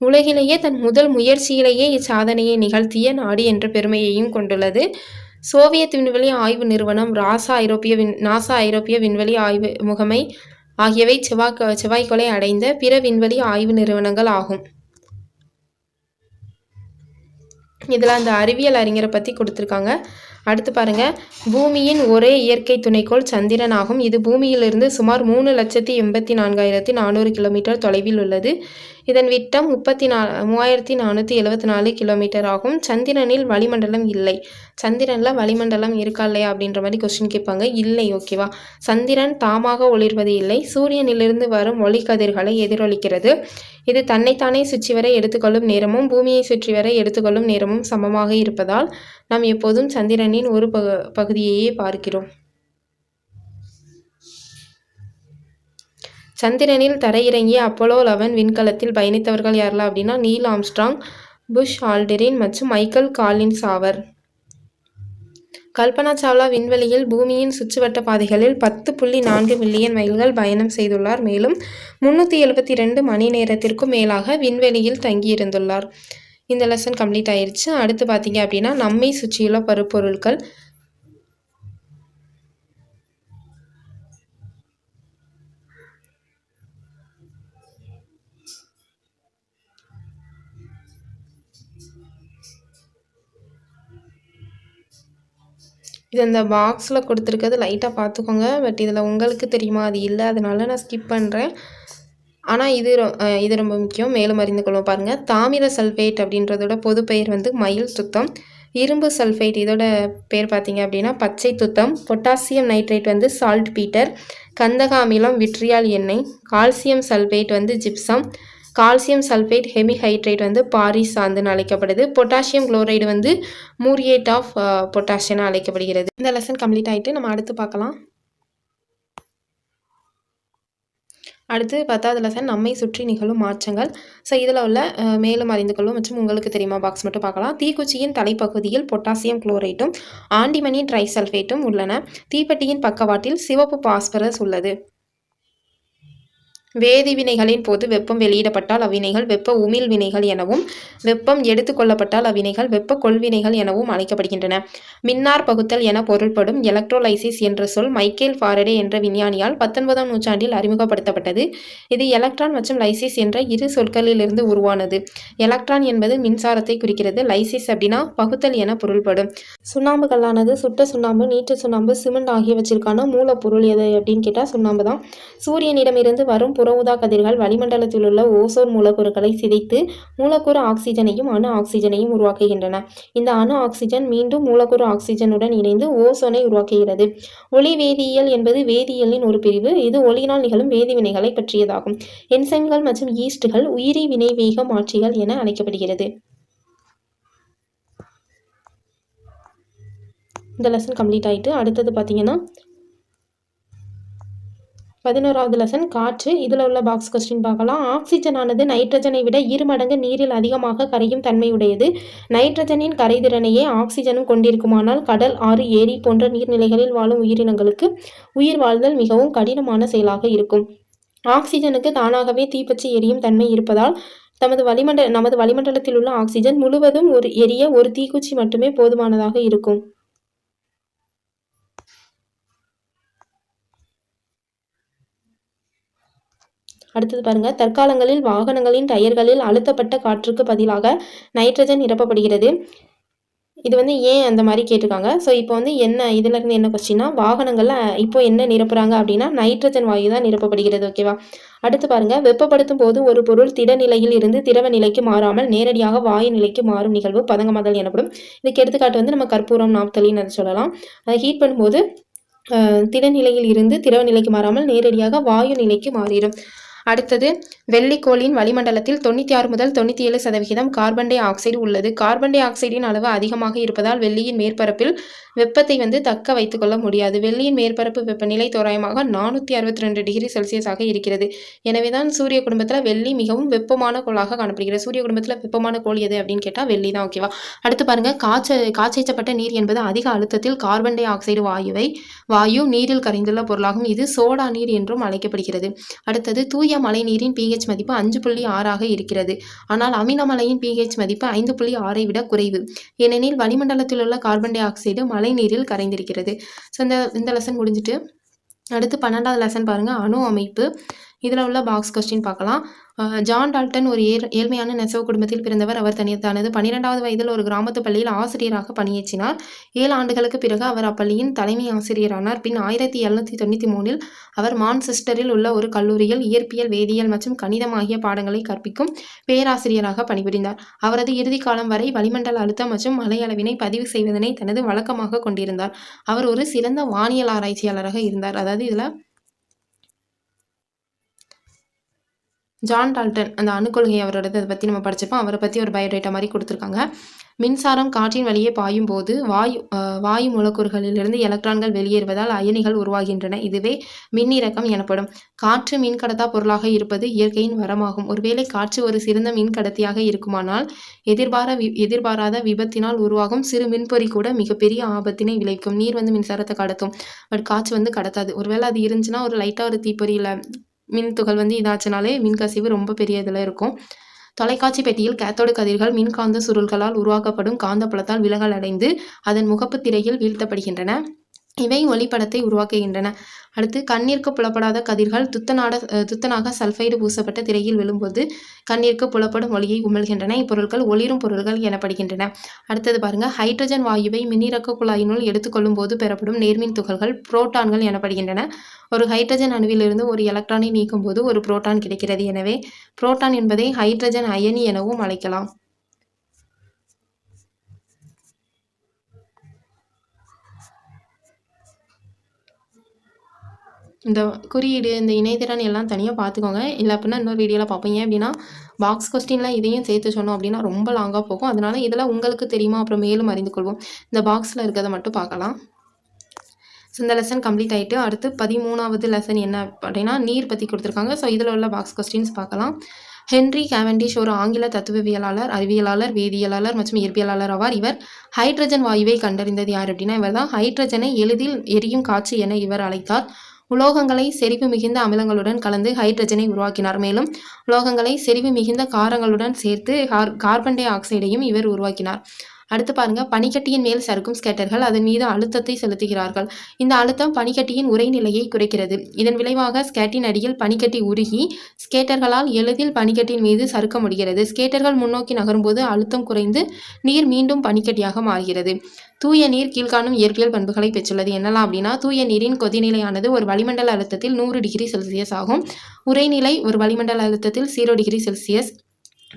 உலகிலேயே தன் முதல் முயற்சியிலேயே இச்சாதனையை நிகழ்த்திய நாடு என்ற பெருமையையும் கொண்டுள்ளது. சோவியத் விண்வெளி ஆய்வு நிறுவனம், நாசா ஐரோப்பிய விண்வெளி ஆய்வு முகமை ஆகியவை செவ்வாய்க்கோளை அடைந்த பிற விண்வெளி ஆய்வு நிறுவனங்கள் ஆகும். இதில் அந்த அறிவியல் அறிஞரை பற்றி கொடுத்துருக்காங்க. அடுத்து பாருங்கள், பூமியின் ஒரே இயற்கை துணைக்கோள் சந்திரன் ஆகும். இது பூமியிலிருந்து சுமார் 3,84,400 கிலோமீட்டர் தொலைவில் உள்ளது. இதன் விட்டம் 34,474 கிலோமீட்டர் ஆகும். சந்திரனில் வளிமண்டலம் இல்லை. சந்திரனில் வளிமண்டலம் இருக்கா இல்லையா அப்படின்ற மாதிரி கொஸ்டின் கேட்பாங்க. இல்லை, ஓகேவா. சந்திரன் தாமாக ஒளிர்வது இல்லை. சூரியனிலிருந்து வரும் ஒளிக்கதிர்களை எதிரொலிக்கிறது. இது தன்னைத்தானே சுற்றி வர எடுத்துக்கொள்ளும் நேரமும் பூமியை சுற்றி வர எடுத்துக்கொள்ளும் நேரமும் சமமாக இருப்பதால் நாம் எப்போதும் சந்திரனின் ஒரு பகுதியையே பார்க்கிறோம். சந்திரனில் தரையிறங்கிய அப்போலோ 11 விண்கலத்தில் பயணித்தவர்கள் யாரெல்லாம் அப்படின்னா நீல் ஆம்ஸ்ட்ராங், புஷ் ஆல்ட்ரின் மற்றும் மைக்கேல் காலின்ஸ் ஆவர். கல்பனா சாவ்லா விண்வெளியில் பூமியின் சுற்றுவட்ட பாதைகளில் 10.4 மில்லியன் மைல்கள் பயணம் செய்துள்ளார். மேலும் 372 மணி நேரத்திற்கும் மேலாக விண்வெளியில் தங்கியிருந்துள்ளார். இந்த லெசன் கம்ப்ளீட் ஆயிடுச்சு. அடுத்து பார்த்தீங்க அப்படின்னா நம்மை சுற்றியுள்ள பருப்பொருட்கள். இது இந்த பாக்ஸில் கொடுத்துருக்கிறது லைட்டாக பார்த்துக்கோங்க. பட் இதில் உங்களுக்கு தெரியுமா அது இல்லை, அதனால நான் ஸ்கிப் பண்ணுறேன். ஆனால் இது ரொம்ப முக்கியம். மேலும் அறிந்து கொள்வோம். பாருங்கள், தாமிர சல்ஃபேட் அப்படின்றதோட பொது பெயர் வந்து மயில் துத்தம். இரும்பு சல்ஃபைட் இதோட பேர் பார்த்தீங்க அப்படின்னா பச்சை துத்தம். பொட்டாசியம் நைட்ரேட் வந்து சால்ட் பீட்டர். கந்தக அமிலம் விட்ரியால் எண்ணெய். கால்சியம் சல்ஃபேட் வந்து ஜிப்சம். கால்சியம் சல்ஃபேட் ஹெமிஹைட்ரேட் வந்து பாரிஸ் சாந்துன்னு அழைக்கப்படுது. பொட்டாசியம் குளோரைடு வந்து மூரியேட் ஆஃப் பொட்டாசியம்னு அழைக்கப்படுகிறது. இந்த லெசன் கம்ப்ளீட் ஆகிட்டு நம்ம அடுத்து பார்க்கலாம். அடுத்து 10வது லெசன் நம்மை சுற்றி நிகழும் மாற்றங்கள். ஸோ இதில் உள்ள மேலும் அறிந்து கொள்ளும் மற்றும் உங்களுக்கு தெரியுமா பாக்ஸ் மட்டும் பார்க்கலாம். தீக்குச்சியின் தலைப்பகுதியில் பொட்டாசியம் குளோரைட்டும் ஆண்டிமணி ட்ரைசல்ஃபேட்டும் உள்ளன. தீப்பெட்டியின் பக்கவாட்டில் சிவப்பு பாஸ்பரஸ் உள்ளது. வேதிவினைகளின் போது வெப்பம் வெளியிடப்பட்டால் அவ்வினைகள் வெப்ப உமிழ் வினைகள் எனவும், வெப்பம் எடுத்துக்கொள்ளப்பட்டால் அவ்வினைகள் வெப்ப கொள்வினைகள் எனவும் அழைக்கப்படுகின்றன. மின்னார் பகுத்தல் என பொருள்படும் எலக்ட்ரோலைசிஸ் என்ற சொல் மைக்கேல் ஃபாரடே என்ற விஞ்ஞானியால் 19ஆம் நூற்றாண்டில் அறிமுகப்படுத்தப்பட்டது. இது எலக்ட்ரான் மற்றும் லைசிஸ் என்ற இரு சொற்களிலிருந்து உருவானது. எலக்ட்ரான் என்பது மின்சாரத்தை குறிக்கிறது. லைசிஸ் அப்படின்னா பகுத்தல் என பொருள்படும். சுண்ணாம்பு கல்லானது சுட்ட சுண்ணாம்பு, நீற்று சுண்ணாம்பு, சிமெண்ட் ஆகியவற்றிற்கான மூலப்பொருள் எது அப்படின்னு கேட்டால் சுண்ணாம்பு தான். சூரியனிடமிருந்து வரும் புற ஊதா கதிர்கள் வளிமண்டலத்தில் உள்ள ஓசோன் மூலக்கூறுகளை சிதைத்து மூலக்கூறு ஆக்சிஜனையும் அணு ஆக்சிஜனையும் உருவாக்குகின்றன. இந்த அணு ஆக்சிஜன் மீண்டும் மூலக்கூறு ஆக்சிஜனுடன் இணைந்து ஓசோனை உருவாக்குகிறது. ஒளி வேதியியல் என்பது வேதியியலின் ஒரு பிரிவு. இது ஒளியினால் நிகழும் வேதிவினைகளை பற்றியதாகும். என்சைம்கள் மற்றும் ஈஸ்டுகள் உயிரி வினை வேக மாற்றிகள் என அழைக்கப்படுகிறது. இந்த லெசன் கம்ப்ளீட் ஆகிட்டு அடுத்தது பார்த்தீங்கன்னா 11வது லெசன் காற்று. இதில் உள்ள பாக்ஸ் கொஸ்டின் பார்க்கலாம். ஆக்சிஜன் ஆனது நைட்ரஜனை விட 2 மடங்கு நீரில் அதிகமாக கரையும் தன்மையுடையது. நைட்ரஜனின் கரைதிறனையே ஆக்சிஜனும் கொண்டிருக்குமானால் கடல், ஆறு, ஏரி போன்ற நீர்நிலைகளில் வாழும் உயிரினங்களுக்கு உயிர் வாழ்தல் மிகவும் கடினமான செயலாக இருக்கும். ஆக்சிஜனுக்கு தானாகவே தீப்பற்றி எரியும் தன்மை இருப்பதால் நமது வளிமண்டலத்தில் உள்ள ஆக்சிஜன் முழுவதும் எரிய ஒரு தீக்குச்சி மட்டுமே போதுமானதாக இருக்கும். அடுத்தது பாருங்க. தற்காலங்களில் வாகனங்களின் டயர்களில் அழுத்தப்பட்ட காற்றுக்கு பதிலாக நைட்ரஜன் நிரப்பப்படுகிறது. இது ஏன் அந்த மாதிரி கேட்டிருக்காங்க. ஸோ இப்போ இதிலிருந்து என்ன கொஸ்டின்னா, வாகனங்களில் இப்போ என்ன நிரப்புறாங்க அப்படின்னா நைட்ரஜன் வாயு தான் நிரப்பப்படுகிறது. ஓகேவா. அடுத்து பாருங்க. வெப்பப்படுத்தும் போது ஒரு பொருள் திடநிலையில் இருந்து திரவ நிலைக்கு மாறாமல் நேரடியாக வாயு நிலைக்கு மாறும் நிகழ்வு பதங்கமாதல் எனப்படும். இதுக்கு எடுத்துக்காட்டு நம்ம கற்பூரம், நாப்தலின் அதை சொல்லலாம். அதை ஹீட் பண்ணும்போது திடநிலையில் இருந்து திரவ நிலைக்கு மாறாமல் நேரடியாக வாயு நிலைக்கு மாறிடும். அடுத்தது வெள்ளிக்கோளின் வளிமண்டலத்தில் 96 முதல் 97% கார்பன் டை ஆக்சைடு உள்ளது. கார்பன் டை ஆக்சைடின் அளவு அதிகமாக இருப்பதால் வெள்ளியின் மேற்பரப்பில் வெப்பத்தை தக்க வைத்துக் கொள்ள முடியாது. வெள்ளியின் மேற்பரப்பு வெப்பநிலை தோராயமாக 462 டிகிரி செல்சியஸாக இருக்கிறது. எனவேதான் சூரிய குடும்பத்தில் வெள்ளி மிகவும் வெப்பமான கோளாக காணப்படுகிறது. சூரிய குடும்பத்தில் வெப்பமான கோள் எது அப்படின்னு கேட்டால் வெள்ளி தான். ஓகேவா. அடுத்து பாருங்க. காய்ச்சப்பட்ட நீர் என்பது அதிக அழுத்தத்தில் கார்பன் டை ஆக்சைடு வாயு நீரில் கரைந்துள்ள பொருளாகும். இது சோடா நீர் என்றும் அழைக்கப்படுகிறது. அடுத்தது தூய மழை நீரின் pH மதிப்பு 5.6 இருக்கிறது. ஆனால் அமிலமலையின் pH மதிப்பு 5.6 விட குறைவு. ஏனெனில் வளிமண்டலத்தில் உள்ள கார்பன் டை ஆக்சைடு மழை நீரில் கரைந்திருக்கிறது. ஸோ இந்த லெசன் முடிஞ்சிட்டு அடுத்து 12வது லெசன் பாருங்க. அணு அமைப்பு. இதில் உள்ள பாக்ஸ் கொஸ்டின் பார்க்கலாம். ஜான் டால்டன் ஒரு ஏழ்மையான நெசவு குடும்பத்தில் பிறந்தவர். அவர் தனது 12வது வயதில் ஒரு கிராமத்து பள்ளியில் ஆசிரியராக பணியேற்றினார். 7 ஆண்டுகளுக்கு பிறகு அவர் அப்பள்ளியின் தலைமை ஆசிரியரானார். பின் 1793 அவர் மான்செஸ்டரில் உள்ள ஒரு கல்லூரியில் இயற்பியல், வேதியியல் மற்றும் கணிதம் ஆகிய பாடங்களை கற்பிக்கும் பேராசிரியராக பணிபுரிந்தார். அவரது இறுதி காலம் வரை வளிமண்டல அழுத்தம் மற்றும் மழை அளவினை பதிவு செய்வதனை தனது வழக்கமாக கொண்டிருந்தார். அவர் ஒரு சிறந்த வானியல் ஆராய்ச்சியாளராக இருந்தார். அதாவது இதில் ஜான் டால்டன் அந்த அணுக்கொள்கை அவரோடது அதை பற்றி நம்ம படிச்சிருப்போம். அவரை பற்றி ஒரு பயோடேட்டா மாதிரி கொடுத்துருக்காங்க. மின்சாரம் காற்றின் வழியே பாயும் போது வாயு மூலக்கூறுகளிலிருந்து எலக்ட்ரான்கள் வெளியேறுவதால் அயனிகள் உருவாகின்றன. இதுவே மின்னிறக்கம் எனப்படும். காற்று மின்கடத்தா பொருளாக இருப்பது இயற்கையின் வரமாகும். ஒருவேளை காற்று ஒரு சிறந்த மின்கடத்தியாக இருக்குமானால் எதிர்பாராத விபத்தினால் உருவாகும் சிறு மின்பொறி கூட மிகப்பெரிய ஆபத்தினை விளைவிக்கும். நீர் மின்சாரத்தை கடத்தும், பட் காற்று கடத்தாது. ஒருவேளை அது இருந்துச்சுன்னா ஒரு லைட்டாக ஒரு தீப்பொறியில் மின் துகள் இதாச்சுனாலே மின்கசிவு ரொம்ப பெரிய இதில் இருக்கும். தொலைக்காட்சி பெட்டியில் கேத்தோடு கதிர்கள் மின்காந்த சுருள்களால் உருவாக்கப்படும் காந்தப்புலத்தால் விலகல் அடைந்து அதன் முகப்பு திரையில் வீழ்த்தப்படுகின்றன. இவை ஒளிப்படத்தை உருவாக்குகின்றன. அடுத்து கண்ணிற்கு புலப்படாத கதிர்கள் துத்தனாக சல்ஃபைடு பூசப்பட்ட திரையில் விழும்போது கண்ணிற்கு புலப்படும் ஒளியை உமிழ்கின்றன. இப்பொருட்கள் ஒளிரும் பொருள்கள் எனப்படுகின்றன. அடுத்தது பாருங்க. ஹைட்ரஜன் வாயுவை மின்னிறக்க குழாயினுள் எடுத்துக்கொள்ளும் போது பெறப்படும் நேர்மின் துகள்கள் புரோட்டான்கள் எனப்படுகின்றன. ஒரு ஹைட்ரஜன் அணுவிலிருந்து ஒரு எலக்ட்ரானை நீக்கும் போது ஒரு புரோட்டான் கிடைக்கிறது. எனவே புரோட்டான் என்பதை ஹைட்ரஜன் அயனி எனவும் அழைக்கலாம். இந்த குறியீடு, இந்த இணையதிறன் எல்லாம் தனியாக பார்த்துக்கோங்க. இல்லை அப்படின்னா இன்னொரு வீடியோவில் பார்ப்போம். ஏன் அப்படின்னா பாக்ஸ் கொஸ்டினில் இதையும் சேர்த்து சொன்னோம் அப்படின்னா ரொம்ப லாங்காக போகும். அதனால் இதில் உங்களுக்கு தெரியுமா அப்புறம் மேலும் அறிந்து கொள்வோம். இந்த பாக்ஸில் இருக்கிறத மட்டும் பார்க்கலாம். ஸோ இந்த லெசன் கம்ப்ளீட் ஆகிட்டு அடுத்து 13வது லெசன் என்ன அப்படின்னா நீர் பற்றி கொடுத்துருக்காங்க. ஸோ இதில் உள்ள பாக்ஸ் கொஸ்டின்ஸ் பார்க்கலாம். ஹென்றி கேவெண்டிஷ் ஒரு ஆங்கில தத்துவவியலாளர், அறிவியலாளர், வேதியியலாளர் மற்றும் இயற்பியலாளர் ஆவார். இவர் ஹைட்ரஜன் வாயுவை கண்டறிந்தது யார் அப்படின்னா இவர் தான். ஹைட்ரஜனை எளிதில் எரியும் காற்று என இவர் அழைத்தார். உலோகங்களை செறிவு மிகுந்த அமிலங்களுடன் கலந்து ஹைட்ரஜனை உருவாக்கினார். மேலும் உலோகங்களை செறிவு மிகுந்த காரங்களுடன் சேர்த்து கார்பன் டை ஆக்சைடையும் இவர் உருவாக்கினார். அடுத்து பாருங்க, பனிக்கட்டியின் மேல் சறுக்கும் ஸ்கேட்டர்கள் அதன் மீது அழுத்தத்தை செலுத்துகிறார்கள். இந்த அழுத்தம் பனிக்கட்டியின் உறைநிலையை குறைக்கிறது. இதன் விளைவாக ஸ்கேட்டின் அடியில் பனிக்கட்டி உருகி ஸ்கேட்டர்களால் எளிதில் பனிக்கட்டின் மீது சறுக்க முடிகிறது. ஸ்கேட்டர்கள் முன்னோக்கி நகரும்போது அழுத்தம் குறைந்து நீர் மீண்டும் பனிக்கட்டியாக மாறுகிறது. தூய நீர் கீழ்காணும் இயற்பியல் பண்புகளை பெற்றுள்ளது. என்னலாம் அப்படின்னா, தூய நீரின் கொதிநிலையானது ஒரு வளிமண்டல அழுத்தத்தில் 100 டிகிரி செல்சியஸ் ஆகும். உறைநிலை ஒரு வளிமண்டல அழுத்தத்தில் 0 டிகிரி செல்சியஸ்.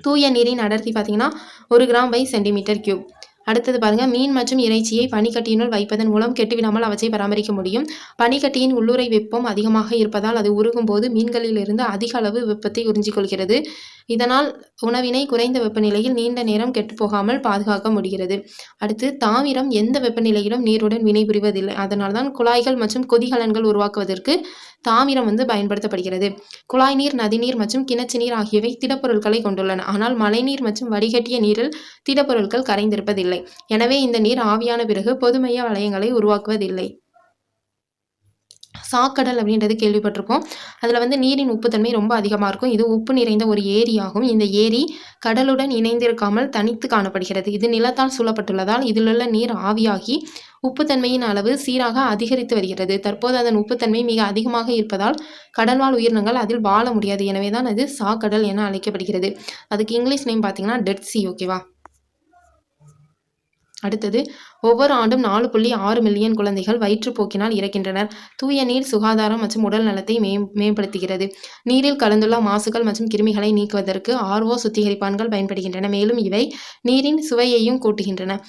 தூய நீரின் அடர்த்தி பார்த்தீங்கன்னா 1 கிராம் பை சென்டிமீட்டர் கியூப். அடுத்தது பாருங்க, மீன் மற்றும் இறைச்சியை பனிக்கட்டியினுள் வைப்பதன் மூலம் கெட்டுவிடாமல் அவற்றை பராமரிக்க முடியும். பனிக்கட்டியின் உள்ளுறை வெப்பம் அதிகமாக இருப்பதால் அது உருகும் போது மீன்களிலிருந்து அதிக அளவு வெப்பத்தை உறிஞ்சிக்கொள்கிறது. இதனால் உணவினை குறைந்த வெப்பநிலையில் நீண்ட நேரம் கெட்டுப்போகாமல் பாதுகாக்க முடிகிறது. அடுத்து, தாமிரம் எந்த வெப்பநிலையிலும் நீருடன் வினைபுரிவதில்லை. அதனால்தான் குழாய்கள் மற்றும் கொதிகலன்கள் உருவாக்குவதற்கு தாமிரம் பயன்படுத்தப்படுகிறது. குழாய் நீர், நதிநீர் மற்றும் கிணற்று நீர் ஆகியவை திடப்பொருட்களை கொண்டுள்ளன. ஆனால் மழைநீர் மற்றும் வடிகட்டிய நீரில் திடப்பொருட்கள் கரைந்திருப்பதில்லை. எனவே இந்த நீர் ஆவியான பிறகு பொதுமைய வளையங்களை உருவாக்குவதில்லை. சாக்கடல் அப்படின்றது கேள்விப்பட்டிருப்போம். அதில் நீரின் உப்புத்தன்மை ரொம்ப அதிகமாக இருக்கும். இது உப்பு நிறைந்த ஒரு ஏரி ஆகும். இந்த ஏரி கடலுடன் இணைந்திருக்காமல் தனித்து காணப்படுகிறது. இது நிலத்தால் சூழப்பட்டுள்ளதால் இதிலுள்ள நீர் ஆவியாகி உப்புத்தன்மையின் அளவு சீராக அதிகரித்து வருகிறது. தற்போது அதன் உப்புத்தன்மை மிக அதிகமாக இருப்பதால் கடல்வாழ் உயிரினங்கள் அதில் வாழ முடியாது. எனவே தான் அது சாக்கடல் என அழைக்கப்படுகிறது. அதுக்கு இங்கிலீஷ் நேம் பார்த்தீங்கன்னா டெட் சி. ஓகேவா? அடுத்தது, ஒவ்வொரு ஆண்டும் 4.6 மில்லியன் குழந்தைகள் வயிற்றுப்போக்கினால் இறக்கின்றனர். தூய நீர் சுகாதாரம் மற்றும் உடல் நலத்தை மேம்படுத்துகிறது. நீரில் கலந்துள்ள மாசுகள் மற்றும் கிருமிகளை நீக்குவதற்கு RO சுத்திகரிப்பான்கள் பயன்படுகின்றன. மேலும் இவை நீரின் சுவையையும் கூட்டுகின்றன.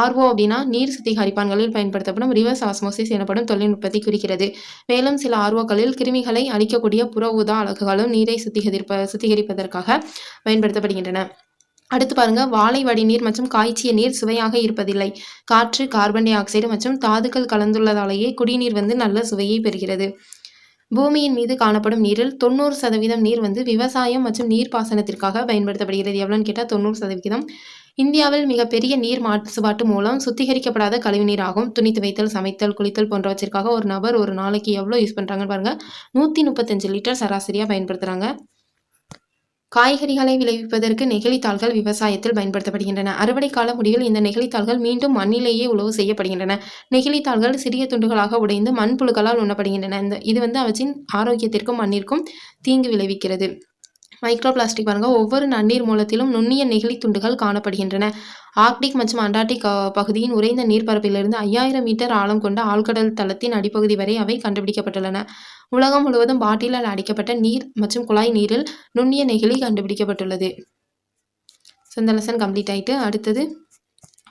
RO அப்படின்னா நீர் சுத்திகரிப்பான்களில் பயன்படுத்தப்படும் ரிவர்ஸ் ஆஸ்மோசிஸ் எனப்படும் தொழில்நுட்பத்தை குறிக்கிறது. மேலும் சில ROக்களில் கிருமிகளை அழிக்கக்கூடிய புற ஊதா அலகுகளும் நீரை சுத்திகரிப்பதற்காக பயன்படுத்தப்படுகின்றன. அடுத்து பாருங்க, வாழை வடிநீர் மற்றும் காய்ச்சிய நீர் சுவையாக இருப்பதில்லை. காற்று, கார்பன் டை ஆக்சைடு மற்றும் தாதுக்கள் கலந்துள்ளதாலேயே குடிநீர் நல்ல சுவையை பெறுகிறது. பூமியின் மீது காணப்படும் நீரில் 90% நீர் விவசாயம் மற்றும் நீர்ப்பாசனத்திற்காக பயன்படுத்தப்படுகிறது. எவ்வளோன்னு கேட்டால் 90%. இந்தியாவில் மிகப்பெரிய நீர் மாசுபாட்டு மூலம் சுத்திகரிக்கப்படாத கழிவுநீர் ஆகும். துணி துவைத்தல், சமைத்தல், குளித்தல் போன்றவற்றிற்காக ஒரு நபர் ஒரு நாளைக்கு எவ்வளோ யூஸ் பண்ணுறாங்கன்னு பாருங்க. 135 லிட்டர் சராசரியாக பயன்படுத்துகிறாங்க. காய்கறிகளை விளைவிப்பதற்கு நெகிழித்தாள்கள் விவசாயத்தில் பயன்படுத்தப்படுகின்றன. அறுவடை கால முடிவில் இந்த நெகிழித்தாள்கள் மீண்டும் மண்ணிலேயே உழவு செய்யப்படுகின்றன. நெகிழித்தாள்கள் சிறிய துண்டுகளாக உடைந்து மண்புழுக்களால் உண்ணப்படுகின்றன. இது அவற்றின் ஆரோக்கியத்திற்கும் மண்ணிற்கும் தீங்கு விளைவிக்கிறது. மைக்ரோ பிளாஸ்டிக் பாருங்க, ஒவ்வொரு நன்னீர் மூலத்திலும் நுண்ணிய நெகிழி துண்டுகள் காணப்படுகின்றன. ஆர்க்டிக் மற்றும் அண்டார்டிக் பகுதியின் உறைந்த நீர்ப்பரப்பிலிருந்து 5000 மீட்டர் ஆழம் கொண்ட ஆழ்கடல் தளத்தின் அடிப்பகுதி வரை அவை கண்டுபிடிக்கப்பட்டுள்ளன. உலகம் முழுவதும் பாட்டிலால் அடைக்கப்பட்ட நீர் மற்றும் குழாய் நீரில் நுண்ணிய நெகிழி கண்டுபிடிக்கப்பட்டுள்ளது. இந்த லெசன் கம்ப்ளீட் ஆகிட்டு அடுத்தது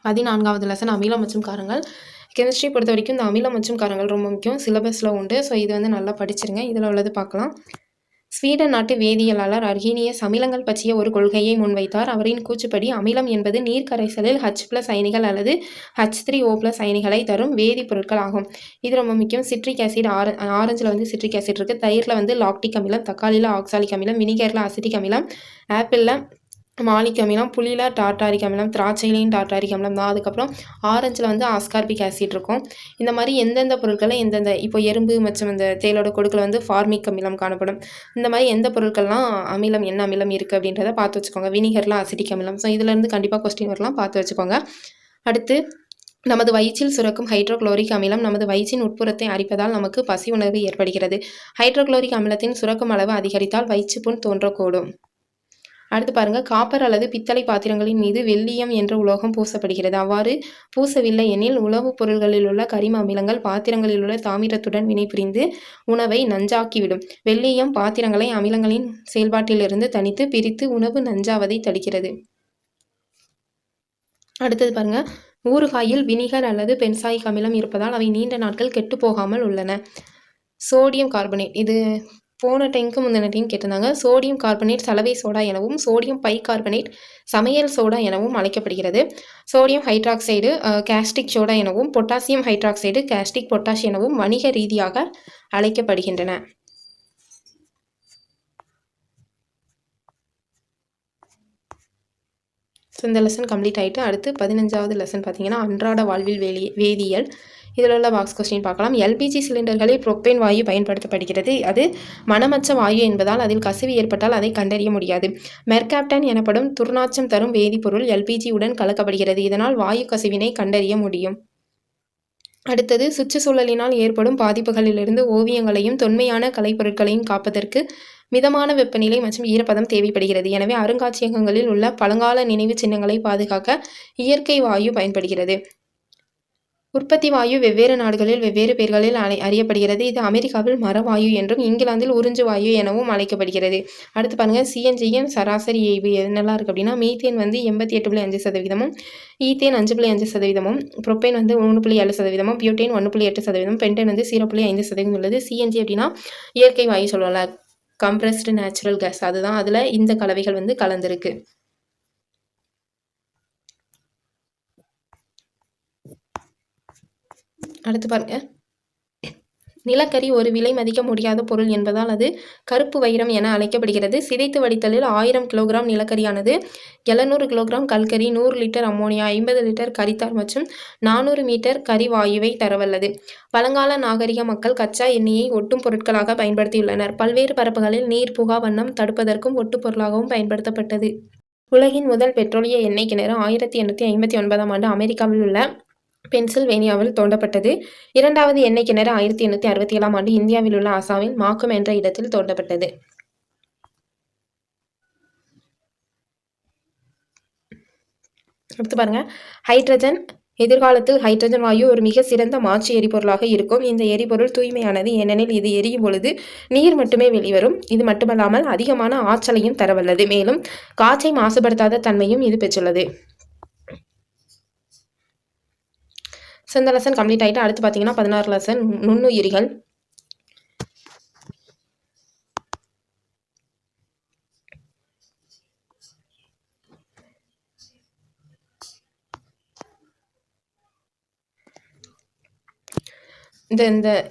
14வது லெசன் அமிலம் மற்றும் காரங்கள். கெமிஸ்ட்ரி பொறுத்த வரைக்கும் இந்த அமிலம் மற்றும் காரங்கள் ரொம்ப முக்கியம். சிலபஸில் உண்டு. ஸோ இது நல்லா படிச்சிருங்க. இதில் உள்ளது பார்க்கலாம். ஸ்வீடன் நாட்டு வேதியியலாளர் அர்ஹீனியஸ் அமிலங்கள் பற்றிய ஒரு கொள்கையை முன்வைத்தார். அவரின் கூற்றுப்படி அமிலம் என்பது நீர் கரைசலில் H+ அயனிகள் அல்லது H3O+ அயனிகளை தரும் வேதிப்பொருட்கள் ஆகும். இது ரொம்ப முக்கியம். சிட்ரிக் ஆசிட், ஆரஞ்சில் சிட்ரிக் ஆசிட் இருக்குது. தயிரில் லாக்டிக் அமிலம், தக்காளியில் ஆக்சாலிக் அமிலம், வினிகரில் அசிட்டிக் அமிலம், ஆப்பிளில் மாலிக் அமிலம், புளியில் டார்டாரிக் அமிலம், திராட்சையிலையும் டார்டாரிக் அமிலம் தான். அதுக்கப்புறம் ஆரஞ்சில் ஆஸ்கார்பிக் ஆசிட் இருக்கும். இந்த மாதிரி எந்தெந்த பொருட்களை இப்போ எறும்பு மற்றும் இந்த தேலோட கொடுக்கில் ஃபார்மிக் அமிலம் காணப்படும். இந்த மாதிரி எந்த பொருட்கள்லாம் அமிலம் என்ன அமிலம் இருக்குது அப்படின்றத பார்த்து வச்சுக்கோங்க. வினிகரில் அசிட்டிக் அமிலம். ஸோ இதிலேருந்து கண்டிப்பாக கொஸ்டின் வரலாம், பார்த்து வச்சுக்கோங்க. அடுத்து, நமது வயிற்றில் சுரக்கும் ஹைட்ரோக்ளோரிக் அமிலம் நமது வயிற்றின் உட்புறத்தை அரிப்பதால் நமக்கு பசி உணர்வு ஏற்படுகிறது. ஹைட்ரோக்ளோரிக் அமிலத்தின் சுரக்கும் அளவு அதிகரித்தால் வயிற்றுப்புண் தோன்றக்கூடும். அடுத்து பாருங்க, காப்பர் அல்லது பித்தளை பாத்திரங்களின் மீது வெள்ளீயம் என்ற உலோகம் பூசப்படுகிறது. அவ்வாறு பூசவில்லை எனில் உணவுப் பொருள்களில் உள்ள கரிம அமிலங்கள் பாத்திரங்களில் உள்ள தாமிரத்துடன் வினைபுரிந்து உணவை நஞ்சாக்கிவிடும். வெள்ளீயம் பாத்திரங்களை அமிலங்களின் செயல்பாட்டிலிருந்து தனித்து பிரித்து உணவு நஞ்சாவதை தடுக்கிறது. அடுத்தது பாருங்க, ஊறுகாயில் வினிகர் அல்லது பென்சாயிக் அமிலம் இருப்பதால் அவை நீண்ட நாட்கள் கெட்டு போகாமல் உள்ளன. சோடியம் கார்பனேட், இது போன டைமுக்கு முந்தின டைம் கேட்டிருந்தாங்க. சோடியம் கார்பனேட் சலவை சோடா எனவும் சோடியம் பை கார்பனேட் சமையல் சோடா எனவும் அழைக்கப்படுகிறது. சோடியம் ஹைட்ராக்சைடு காஸ்டிக் சோடா எனவும் பொட்டாசியம் ஹைட்ராக்சைடு காஸ்டிக் பொட்டாஷ் எனவும் வணிக ரீதியாக அழைக்கப்படுகின்றன. ஸோ இந்த லெசன் கம்ப்ளீட் ஆகிட்டு அடுத்து 15வது லெசன் பார்த்தீங்கன்னா அன்றாட வாழ்வில் வேதியியல். இதில் உள்ள பாக்ஸ் கொஸ்டின் பார்க்கலாம். எல்பிஜி சிலிண்டர்களில் புரோப்பேன் வாயு பயன்படுத்தப்படுகிறது. அது மணமற்ற வாயு என்பதால் அதில் கசிவு ஏற்பட்டால் அதை கண்டறிய முடியாது. மெர்காப்டன் எனப்படும் துர்நாற்றம் தரும் வேதிப்பொருள் எல்பிஜி உடன் கலக்கப்படுகிறது. இதனால் வாயு கசிவினை கண்டறிய முடியும். அடுத்தது, சுற்றுச்சூழலினால் ஏற்படும் பாதிப்புகளிலிருந்து ஓவியங்களையும் தொன்மையான கலைப்பொருட்களையும் காப்பதற்கு மிதமான வெப்பநிலை மற்றும் ஈரப்பதம் தேவைப்படுகிறது. எனவே அருங்காட்சியகங்களில் உள்ள பழங்கால நினைவு சின்னங்களை பாதுகாக்க இயற்கை வாயு பயன்படுகிறது. உற்பத்தி வாயு வெவ்வேறு நாடுகளில் வெவ்வேறு பெயர்களில் அறியப்படுகிறது. இது அமெரிக்காவில் மரவாயு என்றும் இங்கிலாந்தில் உறிஞ்சு வாயு எனவும் அழைக்கப்படுகிறது. அடுத்து பாருங்க, சிஎன்ஜியின் சராசரி எய்வு என்னெல்லாம் இருக்குது அப்படின்னா, மீத்தேன் வந்து 88.5%, ஈத்தேன் 5.5%, புரோப்பேன் வந்து 3.7%, பியூட்டேன் 1.8%, பென்டேன் வந்து 0.5% உள்ளது. சிஎன்ஜி அப்படின்னா இயற்கை வாயு சொல்லல, கம்ப்ரஸ்டு நேச்சுரல் கேஸ், அதுதான். அதில் இந்த கலவைகள் வந்து கலந்துருக்கு. அடுத்து பாருங்க, நிலக்கரி ஒரு விலை மதிக்க முடியாத பொருள் என்பதால் அது கருப்பு வைரம் என அழைக்கப்படுகிறது. சிதைத்து வடித்தலில் 1000 கிலோகிராம் நிலக்கரியானது 700 கிலோகிராம் கல்கரி, 100 லிட்டர் அம்மோனியா, 50 லிட்டர் கரித்தார் மற்றும் 400 மீட்டர் கரிவாயுவை தரவல்லது. பழங்கால நாகரிக மக்கள் கச்சா எண்ணெயை ஒட்டும் பொருட்களாக பயன்படுத்தியுள்ளனர். பல்வேறு பரப்புகளில் நீர் புகா வண்ணம் தடுப்பதற்கும் ஒட்டு பொருளாகவும் பயன்படுத்தப்பட்டது. உலகின் முதல் பெட்ரோலிய எண்ணெய் கிணறு 1859ஆம் ஆண்டு அமெரிக்காவில் உள்ள பென்சில்வேனியாவில் தோண்டப்பட்டது. இரண்டாவது எண்ணெய் கிணறு 1867ஆம் ஆண்டு இந்தியாவில் உள்ள அசாமில் மாக்கும் என்ற இடத்தில் தோண்டப்பட்டது. அடுத்து பாருங்க, ஹைட்ரஜன். எதிர்காலத்தில் ஹைட்ரஜன் வாயு ஒரு மிக சிறந்த மாற்று எரிபொருளாக இருக்கும். இந்த எரிபொருள் தூய்மையானது, ஏனெனில் இது எரியும் பொழுது நீர் மட்டுமே வெளிவரும். இது மட்டுமல்லாமல் அதிகமான ஆற்றலையும் தரவல்லது. மேலும் காற்றை மாசுபடுத்தாத தன்மையும் இது பெற்றுள்ளது. இந்த லெசன் கம்ப்ளீட் ஆகிட்டு அடுத்து பார்த்தீங்கன்னா 16 லெசன் நுண்ணுயிரிகள்.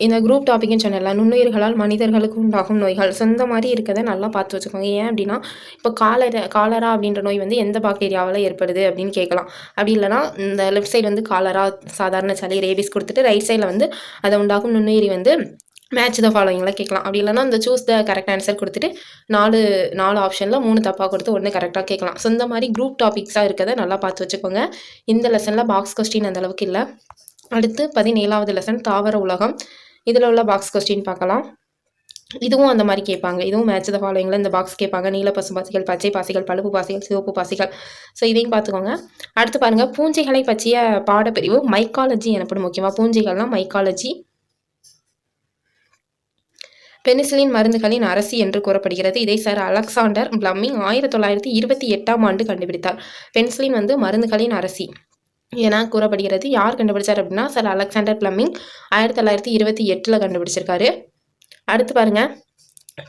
இந்த குரூப் டாபிக்னு சொன்னல, நுண்ணுயிர்களால் மனிதர்களுக்கு உண்டாகும் நோய்கள். இந்த மாதிரி இருக்கிறத நல்லா பார்த்து வச்சுக்கோங்க. ஏன் அப்படின்னா, இப்போ காலரா அப்படின்ற நோய் வந்து எந்த பாக்டீரியாவில் ஏற்படுது அப்படின்னு கேட்கலாம். அப்படி இல்லைனா இந்த லெஃப்ட் சைடு வந்து காலரா, சாதாரண சளி, ரேபிஸ் கொடுத்துட்டு ரைட் சைடில் வந்து அதை உண்டாகும் நுண்ணுயிரி வந்து மேட்ச் த ஃபாலோயிங்லாம் கேட்கலாம். அப்படி இல்லைனா இந்த சூஸ் த கரெக்ட் ஆன்சர் கொடுத்துட்டு நாலு ஆப்ஷனில் 3 தப்பாக கொடுத்து 1 கரெக்டாக கேட்கலாம். ஸோ இந்த மாதிரி குரூப் டாபிக்ஸாக இருக்கிறத நல்லா பார்த்து வச்சுக்கோங்க. இந்த லெசனில் பாக்ஸ் கொஸ்டின் அந்த அளவுக்கு இல்லை. அடுத்து 17வது லெசன் தாவர உலகம். இதில் உள்ள பாக்ஸ் கொஸ்டின் பார்க்கலாம். இதுவும் அந்த மாதிரி கேட்பாங்க. இதுவும் மேட்ச் த ஃபாலோயிங்கில் இந்த பாக்ஸ் கேட்பாங்க. நீல பசு பாசிகள், பச்சை பாசிகள், பழுப்பு பாசிகள், சிவப்பு பாசிகள். ஸோ இதையும் பார்த்துக்கோங்க. அடுத்து பாருங்கள், பூஞ்சைகளை பற்றிய பாடப்பிரிவு மைக்காலஜி எனப்படும். முக்கியமாக பூஞ்சைகள்லாம் மைக்காலஜி. பெனிசிலின் மருந்துகளின் அரசி என்று கூறப்படுகிறது. இதை சர் அலெக்சாண்டர் பிளம்மிங் 1928ஆம் ஆண்டு கண்டுபிடித்தார். பெனிசிலின் வந்து மருந்துகளின் அரசி என கூறப்படுகிறது. யார் கண்டுபிடிச்சார் அப்படின்னா சர் அலெக்சாண்டர் பிளம்மிங் 1928 கண்டுபிடிச்சிருக்காரு. அடுத்து பாருங்க,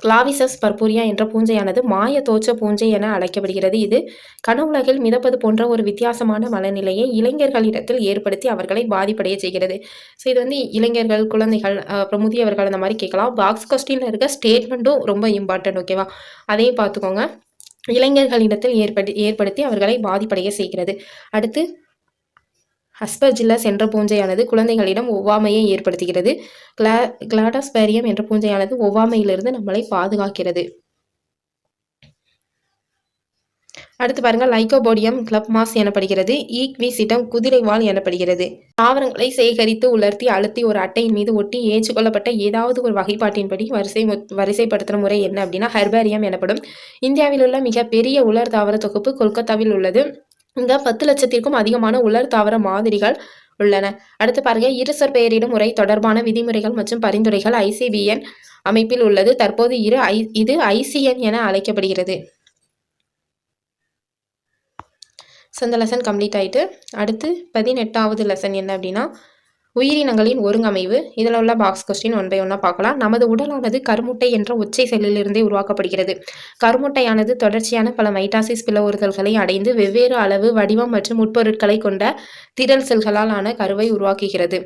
கிளாவிசஸ் பர்பூரியா என்ற பூஞ்சையானது மாய தோற்ற பூஞ்சை என அழைக்கப்படுகிறது. இது கனவுலகில் மிதப்பது போன்ற ஒரு வித்தியாசமான மனநிலையை இளைஞர்களிடத்தில் ஏற்படுத்தி அவர்களை பாதிப்படைய செய்கிறது. ஸோ இது வந்து இளைஞர்கள், குழந்தைகள், அப்புறம் முதியவர்கள் அந்த மாதிரி கேட்கலாம். பாக்ஸ் கொஸ்டின்ல இருக்க ஸ்டேட்மெண்ட்டும் ரொம்ப இம்பார்ட்டன்ட். ஓகேவா, அதையும் பார்த்துக்கோங்க. இளைஞர்களிடத்தில் ஏற்படுத்தி அவர்களை பாதிப்படைய செய்கிறது. அடுத்து, அஸ்பர்ஜில்லஸ் என்ற பூஞ்சையானது குழந்தைகளிடம் ஒவ்வாமையை ஏற்படுத்துகிறது. கிளாடாஸ்பேரியம் என்ற பூஞ்சையானது ஒவ்வாமையிலிருந்து நம்மளை பாதுகாக்கிறது. அடுத்து பாருங்க, லைக்கோபோடியம் கிளப் மாஸ் எனப்படுகிறது. ஈக்விசிடம் குதிரைவால் எனப்படுகிறது. தாவரங்களை சேகரித்து உலர்த்தி அழுத்தி ஒரு அட்டையின் மீது ஒட்டி ஏற்றுக்கொள்ளப்பட்ட ஏதாவது ஒரு வகைப்பாட்டின்படி வரிசைப்படுத்துகிற முறை என்ன அப்படின்னா ஹெர்பேரியம் எனப்படும். இந்தியாவில் உள்ள மிகப்பெரிய உலர் தாவர தொகுப்பு கொல்கத்தாவில் உள்ளது. இங்க 10 லட்சத்திற்கும் அதிகமான உலர் தாவர மாதிரிகள் உள்ளன. அடுத்து பாருங்க, இருசொற் பெயரிடும் முறை தொடர்பான விதிமுறைகள் மற்றும் பரிந்துரைகள் ICBN அமைப்பில் உள்ளது. தற்போது இது ICN என அழைக்கப்படுகிறது. இந்த லெசன் கம்ப்ளீட் ஆயிட்டு அடுத்து 18வது லெசன் என்ன அப்படின்னா உயிரினங்களின் ஒருங்கமைவு. இதில் உள்ள பாக்ஸ் கொஸ்டின் 1 by 1 பார்க்கலாம். நமது உடலானது கருமுட்டை என்ற ஒற்றை செல்லிலிருந்தே உருவாக்கப்படுகிறது. கருமுட்டையானது தொடர்ச்சியான பல மைட்டாசிஸ் பிளவுறுதல்களை அடைந்து வெவ்வேறு அளவு, வடிவம் மற்றும் உட்பொருட்களை கொண்ட திரள் செல்களால் ஆன கருவை உருவாக்குகிறது.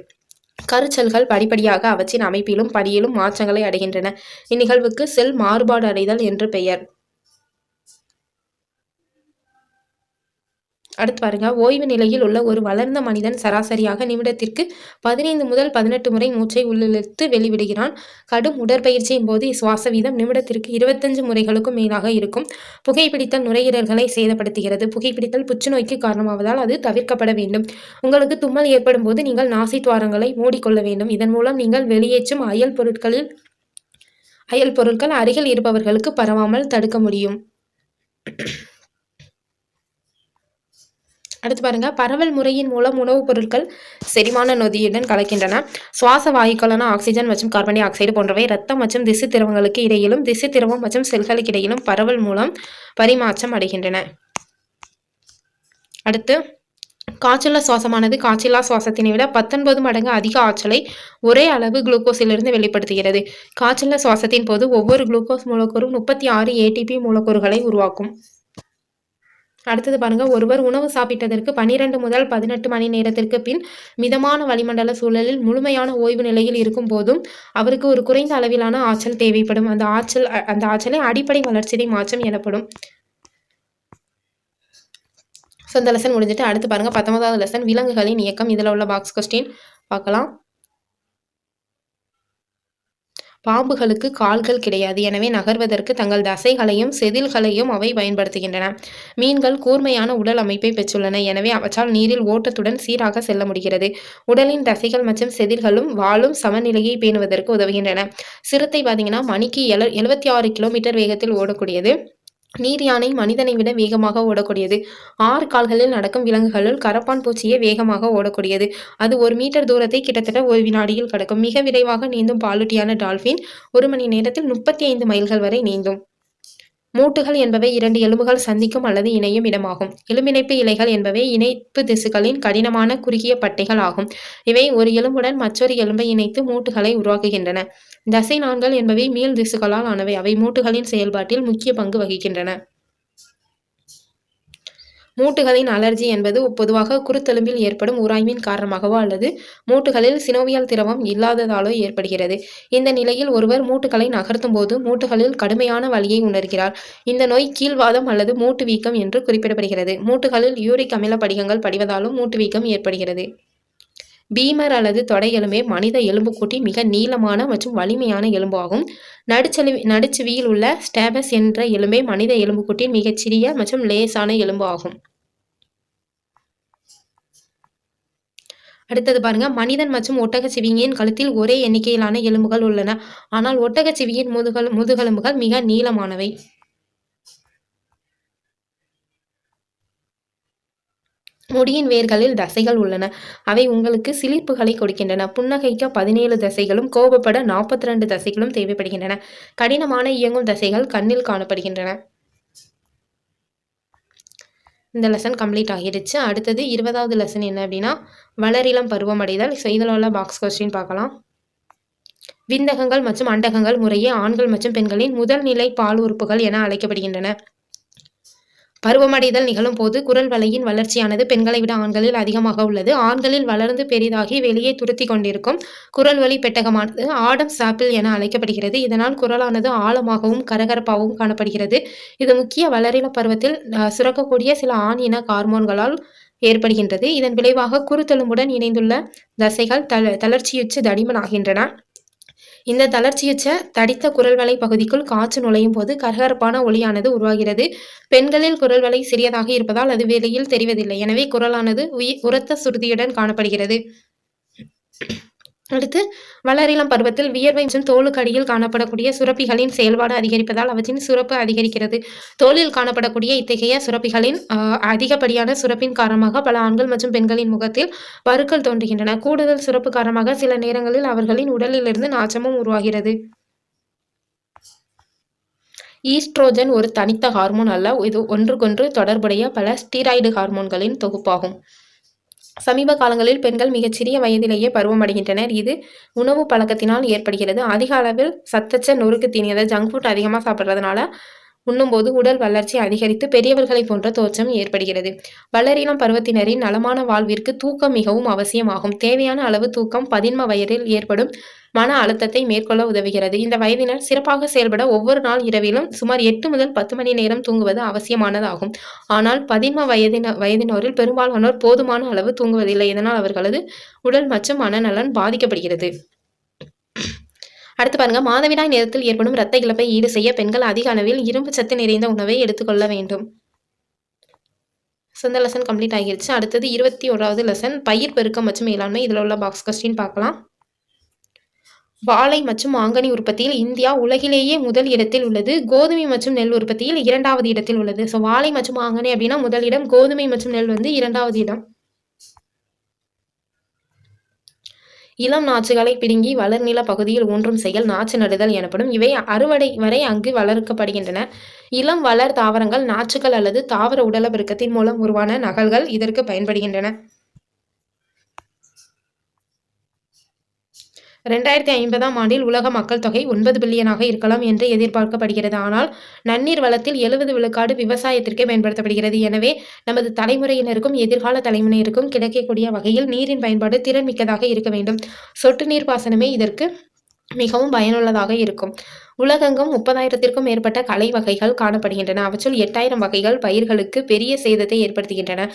கருச்செல்கள் படிப்படியாக அவற்றின் அமைப்பிலும் படியிலும் மாற்றங்களை அடைகின்றன. இந்நிகழ்வுக்கு செல் மாறுபாடு அடைதல் என்று பெயர். அடுத்து பாருங்க, ஓய்வு நிலையில் உள்ள ஒரு வளர்ந்த மனிதன் சராசரியாக நிமிடத்திற்கு 15 முதல் 18 முறை மூச்சை உள்ளிழுத்து வெளிவிடுகிறான். கடும் உடற்பயிற்சியின் போது சுவாச வீதம் நிமிடத்திற்கு 25 முறைகளுக்கும் மேலாக இருக்கும். புகைப்பிடித்தல் நுரையீரல்களை சேதப்படுத்துகிறது. புகைப்பிடித்தல் புற்றுநோய்க்கு காரணமாவதால் அது தவிர்க்கப்பட வேண்டும். உங்களுக்கு தும்மல் ஏற்படும் போது நீங்கள் நாசி துவாரங்களை மூடிக்கொள்ள வேண்டும். இதன் மூலம் நீங்கள் வெளியேற்றும் அயல் பொருட்கள் அருகில் இருப்பவர்களுக்கு பரவாமல் தடுக்க முடியும். அடுத்து பாருங்க, பரவல் முறையின் மூலம் உணவுப் பொருட்கள் செரிமான நொதியுடன் கலக்கின்றன. சுவாச வாயுக்களான ஆக்சிஜன் மற்றும் கார்பன் டை ஆக்சைடு போன்றவை இரத்தம் மற்றும் திசு திரவங்களுக்கு இடையிலும் திசு திரவம் மற்றும் செல்களுக்கு இடையிலும் பரவல் மூலம் பரிமாற்றம் அடைகின்றன. அடுத்து, காற்றுள்ள சுவாசமானது காற்றில்லா சுவாசத்தினை விட 19 மடங்கு அதிக ஆற்றலை ஒரே அளவு குளுக்கோஸிலிருந்து வெளிப்படுத்துகிறது. காற்றுள்ள சுவாசத்தின் போது ஒவ்வொரு குளுக்கோஸ் மூலக்கூறும் 36 ATP மூலக்கூறுகளை உருவாக்கும். அடுத்தது பாருங்க, ஒருவர் உணவு சாப்பிட்டதற்கு 12 முதல் 18 மணி நேரத்திற்கு பின் மிதமான வளிமண்டல சூழலில் முழுமையான ஓய்வு நிலையில் இருக்கும் போதும் அவருக்கு ஒரு குறைந்த அளவிலான ஆற்றல் தேவைப்படும். அந்த ஆற்றலை அடிப்படை வளர்சிதை மாற்றம் எனப்படும். ஸோ இந்த லெசன் முடிஞ்சிட்டு அடுத்து பாருங்க 19வது லெசன் விலங்குகளின் இயக்கம். இதில் உள்ள பாக்ஸ் கொஸ்டின் பார்க்கலாம். பாம்புகளுக்கு கால்கள் கிடையாது. எனவே நகர்வதற்கு தங்கள் தசைகளையும் செதில்களையும் அவை பயன்படுத்துகின்றன. மீன்கள் கூர்மையான உடல் அமைப்பை பெற்றுள்ளன. எனவே அவற்றால் நீரில் ஓட்டத்துடன் சீராக செல்ல முடிகிறது. உடலின் தசைகள் மற்றும் செதில்களும் வாலும் சமநிலையை பேணுவதற்கு உதவுகின்றன. சிறுத்தை பார்த்தீங்கன்னா மணிக்கு 76 கிலோமீட்டர் வேகத்தில் ஓடக்கூடியது. நீர் யானை மனிதனை விட வேகமாக ஓடக்கூடியது. 6 கால்களில் நடக்கும் விலங்குகளுள் கரப்பான் பூச்சியே வேகமாக ஓடக்கூடியது. அது 1 மீட்டர் தூரத்தை கிட்டத்தட்ட 1 வினாடியில் கடக்கும். மிக விரைவாக நீந்தும் பாலூட்டியான டால்பின் 1 மணி நேரத்தில் 35 மைல்கள் வரை நீந்தும். மூட்டுகள் என்பவை 2 எலும்புகள் சந்திக்கும் அல்லது இணையும் இடமாகும். எலும்பிணைப்பு இலைகள் என்பவை இணைப்பு திசுக்களின் கடினமான குறுகிய பட்டைகள் ஆகும். இவை ஒரு எலும்புடன் மற்றொரு எலும்பை இணைத்து மூட்டுகளை உருவாக்குகின்றன. தசை நாண்கள் என்பவை மீள் திசுக்களால் ஆனவை. அவை மூட்டுகளின் செயல்பாட்டில் முக்கிய பங்கு வகிக்கின்றன. மூட்டுகளின் அலர்ஜி என்பது பொதுவாக குருத்தெலும்பில் ஏற்படும் உராய்வின் காரணமாகவோ அல்லது மூட்டுகளில் சினோவியல் திரவம் இல்லாததாலோ ஏற்படுகிறது. இந்த நிலையில் ஒருவர் மூட்டுகளை நகர்த்தும் போது மூட்டுகளில் கடுமையான வலியை உணர்கிறார். இந்த நோய் கீழ்வாதம் அல்லது மூட்டு வீக்கம் என்று குறிப்பிடப்படுகிறது. மூட்டுகளில் யூரிக் அமில படிகங்கள் படிவதாலும் மூட்டு வீக்கம் ஏற்படுகிறது. பீமர் அல்லது தொடை எலும்பே மனித எலும்புக்கூட்டின் மிக நீளமான மற்றும் வலிமையான எலும்பு ஆகும். நடுச்சுவியில் உள்ள ஸ்டேபஸ் என்ற எலும்பே மனித எலும்புக்கூட்டின் மிகச்சிறிய மற்றும் லேசான எலும்பு ஆகும். அடுத்தது பாருங்க, மனிதன் மற்றும் ஒட்டகச்சிவிங்கியின் கழுத்தில் ஒரே எண்ணிக்கையிலான எலும்புகள் உள்ளன. ஆனால் ஒட்டகச்சிவிங்கியின் முதுகெலும்புகள் மிக நீளமானவை. முடியின் வேர்களில் தசைகள் உள்ளன. அவை உங்களுக்கு சிலிர்ப்புகளை கொடுக்கின்றன. புன்னகைக்க 17 தசைகளும் கோபப்பட 42 தசைகளும் தேவைப்படுகின்றன. கடினமான இயங்கும் தசைகள் கண்ணில் காணப்படுகின்றன. இந்த லெசன் கம்ப்ளீட் ஆகிடுச்சு. அடுத்தது 20வது லெசன் என்ன அப்படின்னா வளரிளம் பருவமடைதல். ஸோ இதில் உள்ள பாக்ஸ் கொஸ்டின் பார்க்கலாம். விந்தகங்கள் மற்றும் அண்டகங்கள் முறையே ஆண்கள் மற்றும் பெண்களின் முதல் நிலை பால் உறுப்புகள் என அழைக்கப்படுகின்றன. பருவமடைதல் நிகழும் போது குரல் வலையின் வளர்ச்சியானது பெண்களை விட ஆண்களில் அதிகமாக உள்ளது. ஆண்களில் வளர்ந்து பெரிதாகி வெளியே துருத்தி கொண்டிருக்கும் குரல் வலி பெட்டகமானது ஆடம் சாப்பிள் என அழைக்கப்படுகிறது. இதனால் குரலானது ஆழமாகவும் கரகரப்பாகவும் காணப்படுகிறது. இது முக்கிய வளரிள பருவத்தில் சுரக்கக்கூடிய சில ஆண் இன ஹார்மோன்களால் ஏற்படுகின்றது. இதன் விளைவாக குருத்தெலும்புடன் இணைந்துள்ள தசைகள் தளர்ச்சியுற்று தடிமனாகின்றன. இந்த தளர்ச்சியுற்ற தடித்த குரல்வளை பகுதிக்குள் காற்று நுழையும் போது கரகரப்பான ஒலியானது உருவாகிறது. பெண்களில் குரல்வளை சிறியதாக இருப்பதால் அது வெளியில் தெரிவதில்லை. எனவே குரலானது உரத்த சுருதியுடன் காணப்படுகிறது. அடுத்து, வளரிளம் பருவத்தில் வியர்வை மற்றும் தோலுக்கு அடியில் காணப்படக்கூடிய சுரப்பிகளின் செயல்பாடு அதிகரிப்பதால் அவற்றின் சுரப்பு அதிகரிக்கிறது. தோலில் காணப்படக்கூடிய இத்தகைய சுரப்பிகளின் அதிகப்படியான சுரப்பின் காரணமாக பல ஆண்கள் மற்றும் பெண்களின் முகத்தில் பருக்கள் தோன்றுகின்றன. கூடுதல் சுரப்பு காரணமாக சில நேரங்களில் அவர்களின் உடலிலிருந்து நாற்றமும் உருவாகிறது. ஈஸ்ட்ரோஜன் ஒரு தனித்த ஹார்மோன் அல்ல. இது ஒன்றுக்கொன்று தொடர்புடைய பல ஸ்டீராய்டு ஹார்மோன்களின் தொகுப்பாகும். சமீப காலங்களில் பெண்கள் மிகச்சிறிய வயதிலேயே பருவமடைகின்றனர். இது உணவு பழக்கத்தினால் ஏற்படுகிறது. அதிக அளவில் சத்தச்ச நொறுக்கு தீனி, அதாவது ஜங்க் ஃபுட் அதிகமாக சாப்பிட்றதுனால உண்ணும்போது உடல் வளர்ச்சி அதிகரித்து பெரியவர்களை போன்ற தோற்றம் ஏற்படுகிறது. வளரினம் பருவத்தினரின் நலமான வாழ்விற்கு தூக்கம் மிகவும் அவசியமாகும். தேவையான அளவு தூக்கம் பதின்ம வயதில் ஏற்படும் மன அழுத்தத்தை மேற்கொள்ள உதவுகிறது. இந்த வயதினர் சிறப்பாக செயல்பட ஒவ்வொரு நாள் இரவிலும் சுமார் 8 முதல் 10 மணி நேரம் தூங்குவது அவசியமானதாகும். ஆனால் பதின்ம வயதினரில் பெரும்பாலானோர் போதுமான அளவு தூங்குவதில்லை. இதனால் அவர்களது உடல் மற்றும் மனநலன் பாதிக்கப்படுகிறது. அடுத்து பாருங்க, மாதவிடாய் நேரத்தில் ஏற்படும் இரத்த இழப்பை ஈடு செய்ய பெண்கள் அதிக அளவில் இரும்பு சத்து நிறைந்த உணவை எடுத்துக்கொள்ள வேண்டும். இந்த லெசன் கம்ப்ளீட் ஆகிருச்சு. அடுத்தது 21வது லெசன் பயிர் பெருக்கம் மற்றும் மேலாண்மை. இதில் உள்ள பாக்ஸ் கொஸ்டின் பார்க்கலாம். வாழை மற்றும் மாங்கனி உற்பத்தியில் இந்தியா உலகிலேயே முதல் இடத்தில் உள்ளது. கோதுமை மற்றும் நெல் உற்பத்தியில் 2வது இடத்தில் உள்ளது. ஸோ வாழை மற்றும் மாங்கனி அப்படின்னா முதல் இடம், கோதுமை மற்றும் நெல் வந்து 2வது இடம். இளம் நாற்றுகளை பிடுங்கி வளர்நில பகுதியில் ஊன்றும் செயல் நாற்று நடுதல் எனப்படும். இவை அறுவடை வரை அங்கு வளர்க்கப்படுகின்றன. இளம் வளர் தாவரங்கள் நாற்றுகள் அல்லது தாவர உடலப்பெருக்கத்தின் மூலம் உருவான நகல்கள் இதற்கு பயன்படுகின்றன. 2050ஆம் ஆண்டில் உலக மக்கள் தொகை 9 பில்லியனாக இருக்கலாம் என்று எதிர்பார்க்கப்படுகிறது. ஆனால் நன்னீர் வளத்தில் 70 விழுக்காடு விவசாயத்திற்கே பயன்படுத்தப்படுகிறது. எனவே நமது தலைமுறையினருக்கும் எதிர்கால தலைமுறையினருக்கும் கிடைக்கக்கூடிய வகையில் நீரின் பயன்பாடு திறன்மிக்கதாக இருக்க வேண்டும். சொட்டு நீர் பாசனமே இதற்கு மிகவும் பயனுள்ளதாக இருக்கும். உலகெங்கும் 30,000த்திற்கும் மேற்பட்ட களை வகைகள் காணப்படுகின்றன. அவற்றுள் 8,000 வகைகள் பயிர்களுக்கு பெரிய சேதத்தை ஏற்படுத்துகின்றன.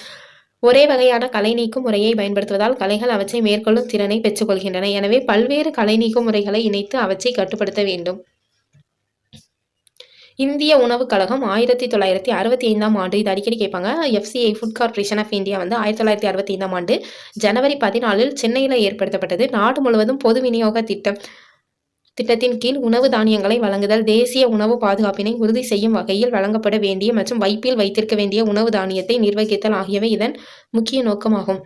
ஒரே வகையான களை நீக்கும் முறையை பயன்படுத்துவதால் களைகள் அவற்றை மேற்கொள்ளும் திறனை பெற்றுக்கொள்கின்றன. எனவே பல்வேறு களை நீக்கும் முறைகளை இணைத்து அவற்றை கட்டுப்படுத்த வேண்டும். இந்திய உணவுக் கழகம் 1965ஆம் ஆண்டு, இது அடிக்கடி கேட்பாங்க, FCI food corporation of India வந்து 1965ஆம் ஆண்டு ஜனவரி 14 சென்னையில் ஏற்படுத்தப்பட்டது. நாடு முழுவதும் பொது விநியோக திட்டத்தின் கீழ் உணவு தானியங்களை வழங்குதல், தேசிய உணவு பாதுகாப்பினை உறுதி செய்யும் வகையில் வழங்கப்பட வேண்டிய மற்றும் வைப்பில் வைத்திருக்க வேண்டிய உணவு தானியத்தை நிர்வகித்தல் ஆகியவை இதன் முக்கிய நோக்கமாகும்.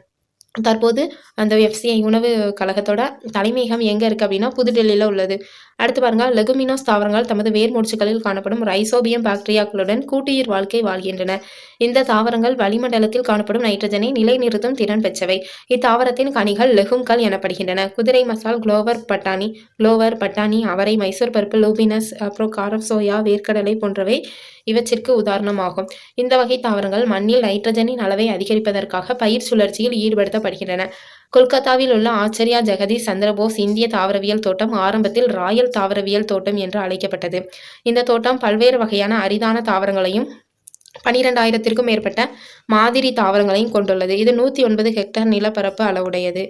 தற்போது அந்த FCI உணவு கழகத்தோட தலைமையகம் எங்கே இருக்குது அப்படின்னா புதுடெல்லியில் உள்ளது. அடுத்து பாருங்க, லெகுமினோஸ் தாவரங்கள் தமது வேர் மூச்சுகளில் காணப்படும் ரைசோபியம் பாக்டீரியாக்களுடன் கூட்டுயிர் வாழ்க்கை வாழ்கின்றன. இந்த தாவரங்கள் வளிமண்டலத்தில் காணப்படும் நைட்ரஜனை நிலைநிறுத்தும் திறன் பெற்றவை. இத்தாவரத்தின் கனிகள் லெகும்கள் எனப்படுகின்றன. குதிரை மசால், குளோவர் பட்டாணி, அவரை, மைசூர் பருப்பு, லூபினஸ், அப்புறம் காரம் சோயா, வேர்க்கடலை போன்றவை இவற்றிற்கு உதாரணமாகும். இந்த வகை தாவரங்கள் மண்ணில் நைட்ரஜனின் அளவை அதிகரிப்பதற்காக பயிர் சுழற்சியில் ஈடுபடுத்தப்படுகின்றன. கொல்கத்தாவில் உள்ள ஆச்சரியா ஜெகதீஷ் சந்திரபோஸ் இந்திய தாவரவியல் தோட்டம் ஆரம்பத்தில் ராயல் தாவரவியல் தோட்டம் என்று அழைக்கப்பட்டது. இந்த தோட்டம் பல்வேறு வகையான அரிதான தாவரங்களையும் 12,000த்திற்கும் மேற்பட்ட மாதிரி தாவரங்களையும் கொண்டுள்ளது. இது 109 ஹெக்டேர் நிலப்பரப்பு அளவுடையது.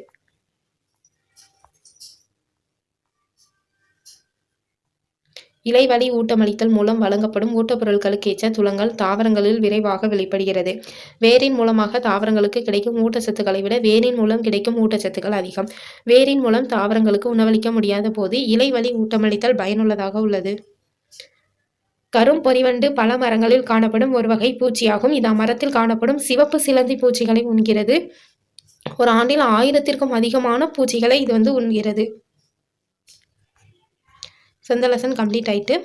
இலைவழி ஊட்டமளித்தல் மூலம் வழங்கப்படும் ஊட்டப்பொருட்களுக்கேற்ற துலங்கல் தாவரங்களில் விரைவாக வெளிப்படுகிறது. வேரின் மூலமாக தாவரங்களுக்கு கிடைக்கும் ஊட்டச்சத்துக்களை விட வேரின் மூலம் கிடைக்கும் ஊட்டச்சத்துக்கள் அதிகம். வேரின் மூலம் தாவரங்களுக்கு உணவளிக்க முடியாத போது இலைவழி ஊட்டமளித்தல் பயனுள்ளதாக உள்ளது. கரும் பொறிவண்டு பல மரங்களில் காணப்படும் ஒரு வகை பூச்சியாகும். இது அம்மரத்தில் காணப்படும் சிவப்பு சிலந்தி பூச்சிகளை உண்கிறது. ஒரு ஆண்டில் 1000த்திற்கும் அதிகமான பூச்சிகளை இது வந்து உண்கிறது. இந்த லெசன் கம்ப்ளீட் ஆயிட்டு.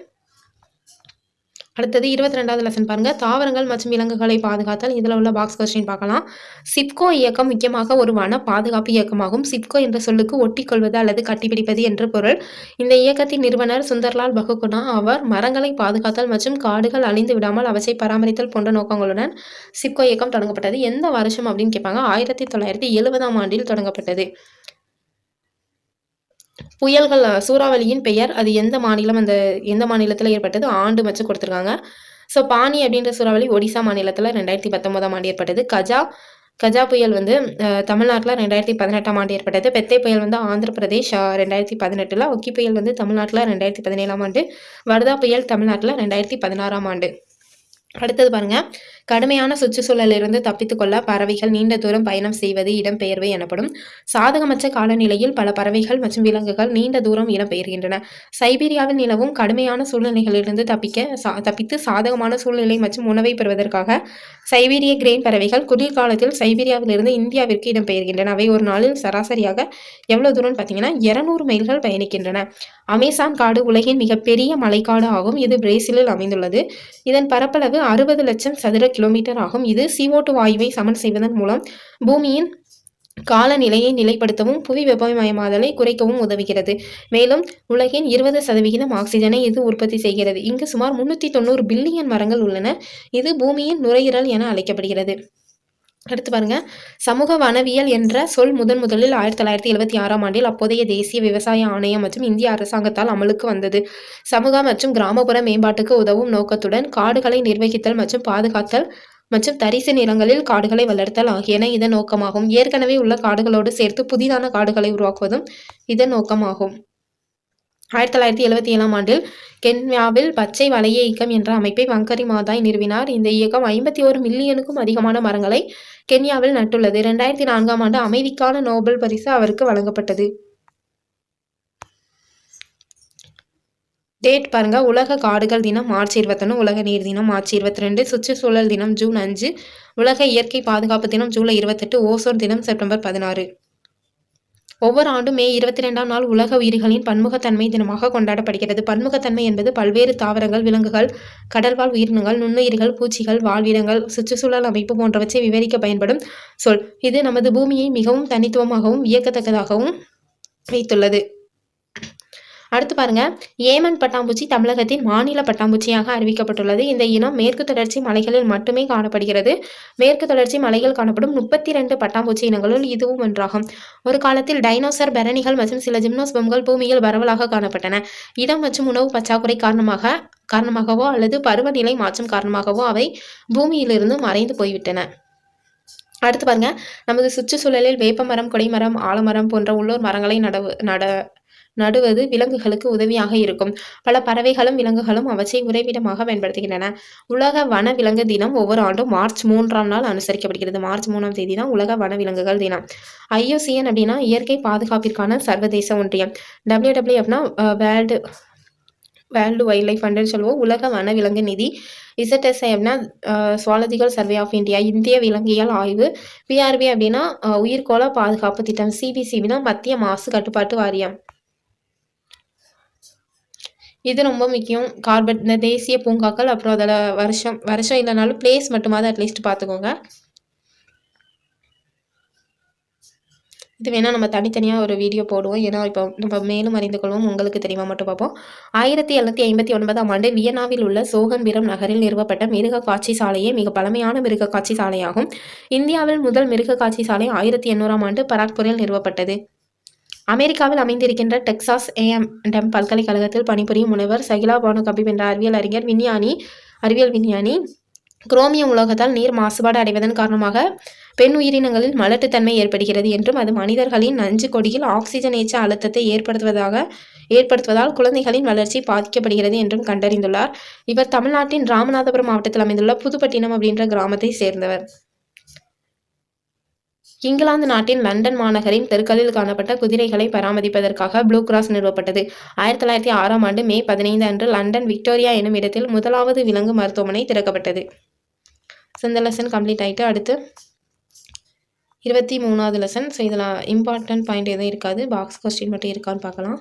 அடுத்தது 22வது லெசன் பாருங்க, தாவரங்கள் மற்றும் விலங்குகளை பாதுகாத்தல். இதில் உள்ள பாக்ஸ் கொஸ்டின் பார்க்கலாம். சிப்கோ இயக்கம் முக்கியமாக ஒரு வன பாதுகாப்பு இயக்கமாகும். சிப்கோ என்ற சொல்லுக்கு ஒட்டிக்கொள்வது அல்லது கட்டிப்பிடிப்பது என்று பொருள். இந்த இயக்கத்தின் நிறுவனர் சுந்தர்லால் பகுகுணா. அவர் மரங்களை பாதுகாத்தல் மற்றும் காடுகள் அழிந்து விடாமல் அவற்றை பராமரித்தல் போன்ற நோக்கங்களுடன் சிப்கோ இயக்கம் தொடங்கப்பட்டது. எந்த வருஷம் அப்படின்னு கேட்பாங்க. 1970ஆம் ஆண்டில் தொடங்கப்பட்டது. புயல்கள் சூறாவளியின் பெயர், அது எந்த மாநிலத்தில் ஏற்பட்டது, ஆண்டு மற்றும் கொடுத்துருக்காங்க. ஸோ பானி அப்படின்ற சூறாவளி ஒடிசா மாநிலத்தில் 2019ஆம் ஆண்டு ஏற்பட்டது. கஜா புயல் வந்து தமிழ்நாட்டில் 2018ஆம் ஆண்டு ஏற்பட்டது. பெத்தை புயல் வந்து ஆந்திர பிரதேஷ் 2018, ஒக்கி புயல் வந்து தமிழ்நாட்டில் 2017ஆம் ஆண்டு, வர்தா புயல் தமிழ்நாட்டில் 2016ஆம் ஆண்டு. அடுத்தது பாருங்க, கடுமையான சுற்றுச்சூழலிலிருந்து தப்பித்துக்கொள்ள பறவைகள் நீண்ட தூரம் பயணம் செய்வது இடம்பெயர்வு எனப்படும். சாதகமற்ற காலநிலையில் பல பறவைகள் மற்றும் விலங்குகள் நீண்ட தூரம் இடம்பெயர்கின்றன. சைபீரியாவில் நிலவும் கடுமையான சூழ்நிலைகளிலிருந்து தப்பித்து சாதகமான சூழ்நிலை மற்றும் உணவை பெறுவதற்காக சைபீரிய கிரெயின் பறவைகள் குளிர்காலத்தில் சைபீரியாவிலிருந்து இந்தியாவிற்கு இடம்பெயர்கின்றன. அவை ஒரு நாளில் சராசரியாக எவ்வளவு தூரம் பார்த்தீங்கன்னா 200 மைல்கள் பயணிக்கின்றன. அமேசான் காடு உலகின் மிகப்பெரிய மலைக்காடு ஆகும். இது பிரேசிலில் அமைந்துள்ளது. இதன் பரப்பளவு 60 லட்சம் சதுர கிலோமீட்டர் ஆகும். இது CO2 வாயுவை சமன் செய்வதன் மூலம் பூமியின் காலநிலையை நிலைப்படுத்தவும் புவி வெப்பமயமாதலை குறைக்கவும் உதவுகிறது. மேலும் உலகின் 20% ஆக்சிஜனை இது உற்பத்தி செய்கிறது. இங்கு சுமார் 390 பில்லியன் மரங்கள் உள்ளன. இது பூமியின் நுரையீரல் என அழைக்கப்படுகிறது. அடுத்து பாருங்க, சமூக வனவியல் என்ற சொல் முதலில் 1976ஆம் ஆண்டில் அப்போதைய தேசிய விவசாய ஆணையம் மற்றும் இந்திய அரசாங்கத்தால் அமலுக்கு வந்தது. சமூக மற்றும் கிராமப்புற மேம்பாட்டுக்கு உதவும் நோக்கத்துடன் காடுகளை நிர்வகித்தல் மற்றும் பாதுகாத்தல் மற்றும் தரிசு நிலங்களில் காடுகளை வளர்த்தல் ஆகியன இதன் நோக்கமாகும். ஏற்கனவே உள்ள காடுகளோடு சேர்த்து புதிதான காடுகளை உருவாக்குவதும் இதன் நோக்கமாகும். 1977ஆம் ஆண்டில் கென்யாவில் பச்சை வளைய இயக்கம் என்ற அமைப்பை வங்கரி மாதாய் நிறுவினார். இந்த இயக்கம் 51 மில்லியனுக்கும் அதிகமான மரங்களை கென்யாவில் நட்டுள்ளது. 2004ஆம் ஆண்டு அமைதிக்கான நோபல் பரிசு அவருக்கு வழங்கப்பட்டது. டேட் பாருங்க, உலக காடுகள் தினம் மார்ச் 21, உலக நீர் தினம் மார்ச் 22, சுற்றுச்சூழல் தினம் ஜூன் 5, உலக இயற்கை பாதுகாப்பு தினம் ஜூலை 28, ஓசோன் தினம் செப்டம்பர் 16. ஒவ்வொரு ஆண்டும் மே 22ஆம் நாள் உலக உயிரிகளின் பன்முகத்தன்மை தினமாக கொண்டாடப்படுகிறது. பன்முகத்தன்மை என்பது பல்வேறு தாவரங்கள், விலங்குகள், கடல்வாழ் உயிரினங்கள், நுண்ணுயிர்கள், பூச்சிகள், வாழ்விடங்கள், சுற்றுச்சூழல் அமைப்பு போன்றவற்றை விவரிக்க பயன்படும் சொல். இது நமது பூமியை மிகவும் தனித்துவமாகவும் வியக்கத்தக்கதாகவும் வைத்துள்ளது. அடுத்து பாருங்க, ஏமன் பட்டாம்பூச்சி தமிழகத்தின் மாநில பட்டாம்பூச்சியாக அறிவிக்கப்பட்டுள்ளது. இந்த இனம் மேற்கு தொடர்ச்சி மலைகளில் மட்டுமே காணப்படுகிறது. மேற்கு தொடர்ச்சி மலைகள் காணப்படும் 32 பட்டாம்பூச்சி இனங்களுள் இதுவும் ஒன்றாகும். ஒரு காலத்தில் டைனோசர், பெரணிகள் மற்றும் சில ஜிம்னோஸ்பம்கள் பூமியில் பரவலாக காணப்பட்டன. இடம் மற்றும் உணவு பற்றாக்குறை காரணமாகவோ அல்லது பருவநிலை மாற்றம் காரணமாகவோ அவை பூமியிலிருந்து மறைந்து போய்விட்டன. அடுத்து பாருங்க, நமது சுற்றுச்சூழலில் வேப்பமரம், கொடைமரம், ஆலமரம் போன்ற உள்ளூர் மரங்களை நடுவது விலங்குகளுக்கு உதவியாக இருக்கும். பல பறவைகளும் விலங்குகளும் அவற்றை உறைவிடமாக பயன்படுத்துகின்றன. உலக வன விலங்கு தினம் ஒவ்வொரு ஆண்டும் மார்ச் 3ஆம் நாள் அனுசரிக்கப்படுகிறது. மார்ச் 3ஆம் தேதி தான் உலக வன விலங்குகள் தினம். IUCN அப்படின்னா இயற்கை பாதுகாப்பிற்கான சர்வதேச ஒன்றியம். WWF அப்படின்னா வேர்ல்டு வைல்ட் லைஃப் ஃபண்டுன்னு சொல்லுவோம். உலக வன விலங்கு நிதி. ZSI அப்படின்னா சுவாலஜிக்கல் சர்வே ஆஃப் இந்தியா, இந்திய விலங்கியல் ஆய்வு. PRB அப்படின்னா உயிர்கோள பாதுகாப்பு திட்டம். CBCBனா மத்திய மாசு கட்டுப்பாட்டு வாரியம். இது ரொம்ப முக்கியம். இந்த தேசிய பூங்காக்கள், அப்புறம் அதில் வருஷம் இல்லைனாலும் பிளேஸ் மட்டுமாவது அட்லீஸ்ட் பார்த்துக்கோங்க. இது வேணால் நம்ம தனித்தனியாக ஒரு வீடியோ போடுவோம். ஏன்னா இப்போ நம்ம மேலும் அறிந்து கொள்வோம், உங்களுக்கு தெரியுமா மட்டும் பார்ப்போம். 1759ஆம் ஆண்டு வியன்னாவில் உள்ள சோகன்பிரம் நகரில் நிறுவப்பட்ட மிருக காட்சி சாலையே மிக பழமையான மிருக காட்சி சாலையாகும். இந்தியாவில் முதல் மிருக காட்சி சாலை 1800ஆம் ஆண்டு பராக்பூரில் நிறுவப்பட்டது. அமெரிக்காவில் அமைந்திருக்கின்ற டெக்சாஸ் A&M பல்கலைக்கழகத்தில் பணிபுரியும் முனைவர் சகிலா பானு கபீப் என்ற அறிவியல் விஞ்ஞானி குரோமியம் உலோகத்தால் நீர் மாசுபாடு அடைவதன் காரணமாக பெண் உயிரினங்களில் மலட்டுத்தன்மை ஏற்படுகிறது என்றும் அது மனிதர்களின் நஞ்சு கொடியில் ஆக்சிஜன் ஏற்ற அழுத்தத்தை ஏற்படுத்துவதால் குழந்தைகளின் வளர்ச்சி பாதிக்கப்படுகிறது என்றும் கண்டறிந்துள்ளார். இவர் தமிழ்நாட்டின் ராமநாதபுரம் மாவட்டத்தில் அமைந்துள்ள புதுப்பட்டினம் அப்படின்ற கிராமத்தை சேர்ந்தவர். இங்கிலாந்து நாட்டின் லண்டன் மாநகரின் தெருக்களில் காணப்பட்ட குதிரைகளை பராமரிப்பதற்காக ப்ளூ கிராஸ் நிறுவப்பட்டது. 1906ஆம் ஆண்டு மே 15 அன்று லண்டன் விக்டோரியா எனும் இடத்தில் முதலாவது விலங்கு மருத்துவமனை திறக்கப்பட்டது. இந்த லெசன் கம்ப்ளீட் ஆகிட்டு அடுத்து 23வது லெசன். ஸோ இதில் இம்பார்ட்டன்ட் பாயிண்ட் எதுவும் இருக்காது, பாக்ஸ் கொஸ்டின் மட்டும் இருக்கான்னு பார்க்கலாம்.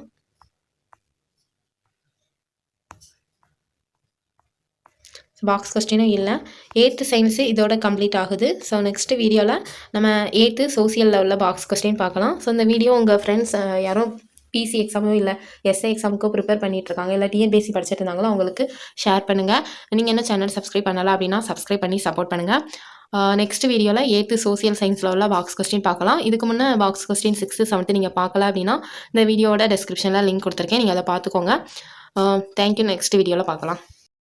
பாக்ஸ் கொஸ்டினும் இல்லை. 8th சயின்ஸு இதோட கம்ப்ளீட் ஆகுது. ஸோ நெக்ஸ்ட் வீடியோவில் நம்ம 8th சோசியலில் உள்ள பாக்ஸ் கொஸ்டின் பார்க்கலாம். ஸோ இந்த வீடியோ உங்கள் ஃப்ரெண்ட்ஸ் யாரும் பிசி எக்ஸாமோ இல்லை எஸ்ஐ எக்ஸாமுக்கோ ப்ரிப்பேர் பண்ணிகிட்ருக்காங்க, இல்லை டிஎன்பிஎஸ்சி படிச்சுட்டு இருந்தாங்களோ அவங்களுக்கு ஷேர் பண்ணுங்கள். நீங்கள் என்ன சேனல் சப்ஸ்கிரைப் பண்ணலாம் அப்படின்னா சப்ஸ்கிரைப் பண்ணி சப்போர்ட் பண்ணுங்கள். நெக்ஸ்ட் வீடியோவில் 8th சோசியல் சயின்ஸில் உள்ள பாக்ஸ் கொஸ்டின் பார்க்கலாம். இதுக்கு முன்னே பாக்ஸ் கொஸ்டின் 6th 7th நீங்கள் பார்க்கல அப்படின்னா இந்த வீடியோட டெஸ்கிரிப்ஷனில் லிங்க் கொடுத்துருக்கேன், நீங்கள் அதை பார்த்துக்கோங்க. தேங்க்யூ. நெக்ஸ்ட் வீடியோவில் பார்க்கலாம்.